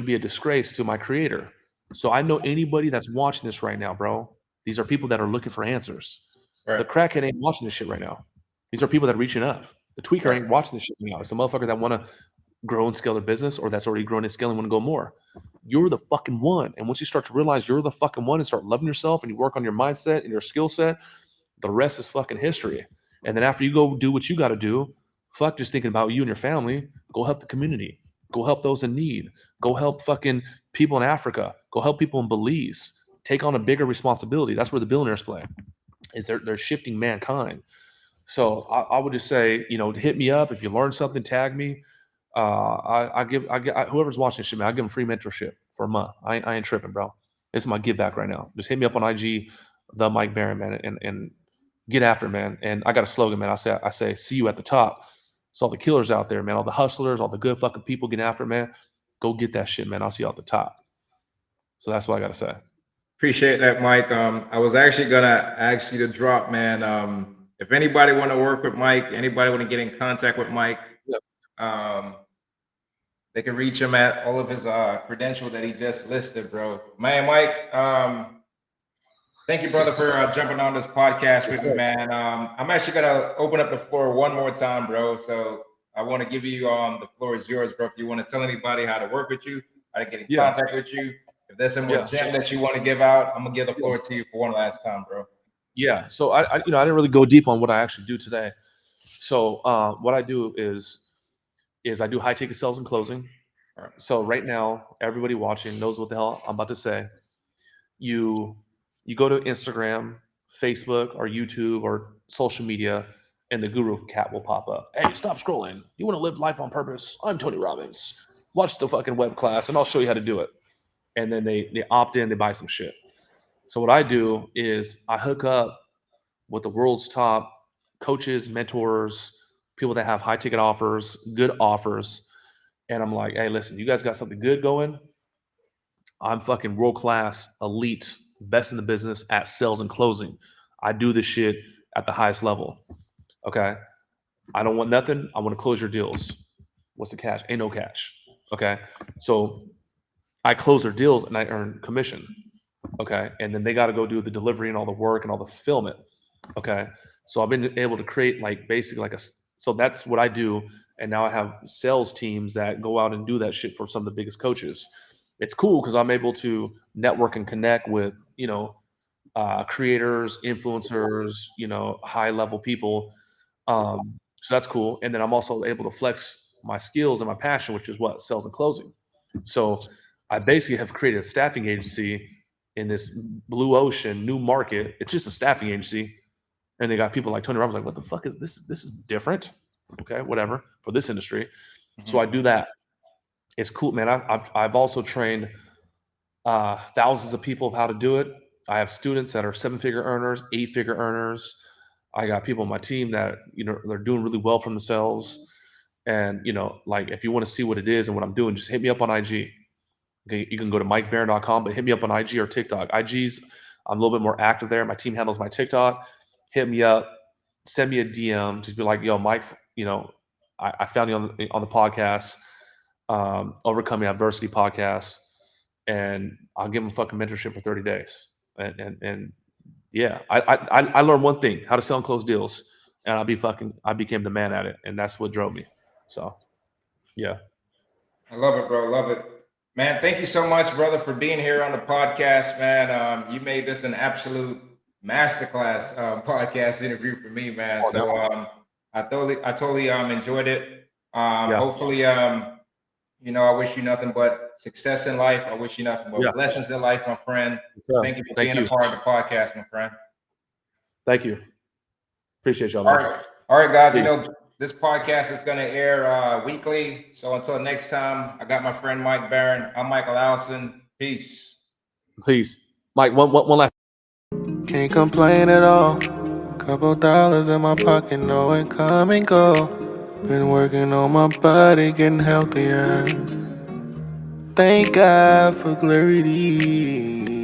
Speaker 3: be a disgrace to my creator. So I know anybody that's watching this right now, bro. These are people that are looking for answers. The
Speaker 2: Right.
Speaker 3: crackhead ain't watching this shit right now. These are people that are reaching up. The tweaker
Speaker 2: Right.
Speaker 3: ain't watching this shit right now. It's a motherfucker that want to grow and scale their business, or that's already grown and scaling and want to go more. You're the fucking one. And once you start to realize you're the fucking one and start loving yourself and you work on your mindset and your skill set, the rest is fucking history. And then after you go do what you got to do, fuck just thinking about you and your family, go help the community. Go help those in need. Go help fucking people in Africa. Go help people in Belize. Take on a bigger responsibility. That's where the billionaires play. Is they're shifting mankind. So I would just say, hit me up if you learn something. Tag me. Whoever's watching this shit, man, I give them free mentorship for a month. I ain't tripping, bro. It's my give back right now. Just hit me up on IG, the Mike Barron, man, and get after it, man. And I got a slogan, man. I say, see you at the top. So all the killers out there, man, all the hustlers, all the good fucking people getting after it, man. Go get that shit, man. I'll see you at the top. So that's what I got to say.
Speaker 2: Appreciate that, Mike. I was actually gonna ask you to drop, man. If anybody want to work with Mike, anybody want to get in contact with Mike,
Speaker 3: Yep.
Speaker 2: they can reach him at all of his credentials that he just listed, bro. Man, Mike, thank you, brother, for jumping on this podcast with me, man. I'm actually gonna open up the floor one more time, bro. So I want to give you the floor is yours, bro. If you want to tell anybody how to work with you, how to get in contact with you, if there's some more gem that you want to give out, I'm gonna give the floor to you for one last time, bro.
Speaker 3: Yeah. So I didn't really go deep on what I actually do today. So what I do is I do high ticket sales and closing.
Speaker 2: All right.
Speaker 3: So right now, everybody watching knows what the hell I'm about to say. You go to Instagram, Facebook, or YouTube, or social media, and the guru cat will pop up. Hey, stop scrolling. You want to live life on purpose? I'm Tony Robbins. Watch the fucking web class, and I'll show you how to do it. And then they opt in, they buy some shit. So what I do is I hook up with the world's top coaches, mentors, people that have high ticket offers, good offers. And I'm like, hey, listen, you guys got something good going? I'm fucking world class, elite, best in the business at sales and closing. I do this shit at the highest level. Okay. I don't want nothing. I want to close your deals. What's the catch? Ain't no catch. Okay. So I close their deals and I earn commission. Okay. And then they got to go do the delivery and all the work and all the fulfillment. Okay. So I've been able to create so that's what I do. And now I have sales teams that go out and do that shit for some of the biggest coaches. It's cool because I'm able to network and connect with, creators, influencers, high level people. So that's cool. And then I'm also able to flex my skills and my passion, which is what? Sales and closing. So I basically have created a staffing agency in this blue ocean new market. It's just a staffing agency. And they got people like Tony Robbins, like, what the fuck is this? This is different. Okay, whatever, for this industry. So I do that. It's cool, man. I've also trained thousands of people of how to do it. I have students that are 7-figure earners, 8-figure earners. I got people on my team that they're doing really well for themselves. And like if you want to see what it is and what I'm doing, just hit me up on IG. Okay, you can go to MikeBarron.com, but hit me up on IG or TikTok. IG's I'm a little bit more active there. My team handles my TikTok. Hit me up, send me a DM, just be like, yo, Mike, I found you on the podcast, Overcoming Adversity podcast, and I'll give them fucking mentorship for 30 days. And yeah, I learned one thing: how to sell and close deals, and I became the man at it, and that's what drove me. So, yeah.
Speaker 2: I love it, bro. Love it. Man, thank you so much, brother, for being here on the podcast, man. You made this an absolute masterclass podcast interview for me, man. So I totally enjoyed it. Hopefully, I wish you nothing but success in life. I wish you nothing but blessings in life, my friend. Thank you for being a part of the podcast, my friend.
Speaker 3: Thank you. Appreciate y'all.
Speaker 2: All right, guys. Peace. This podcast is going to air weekly. So until next time, I got my friend Mike Barron. I'm Michael Allison. Peace.
Speaker 3: Mike, one last.
Speaker 4: Can't complain at all. Couple dollars in my pocket, no income and go. Been working on my body, getting healthier. Thank God for clarity.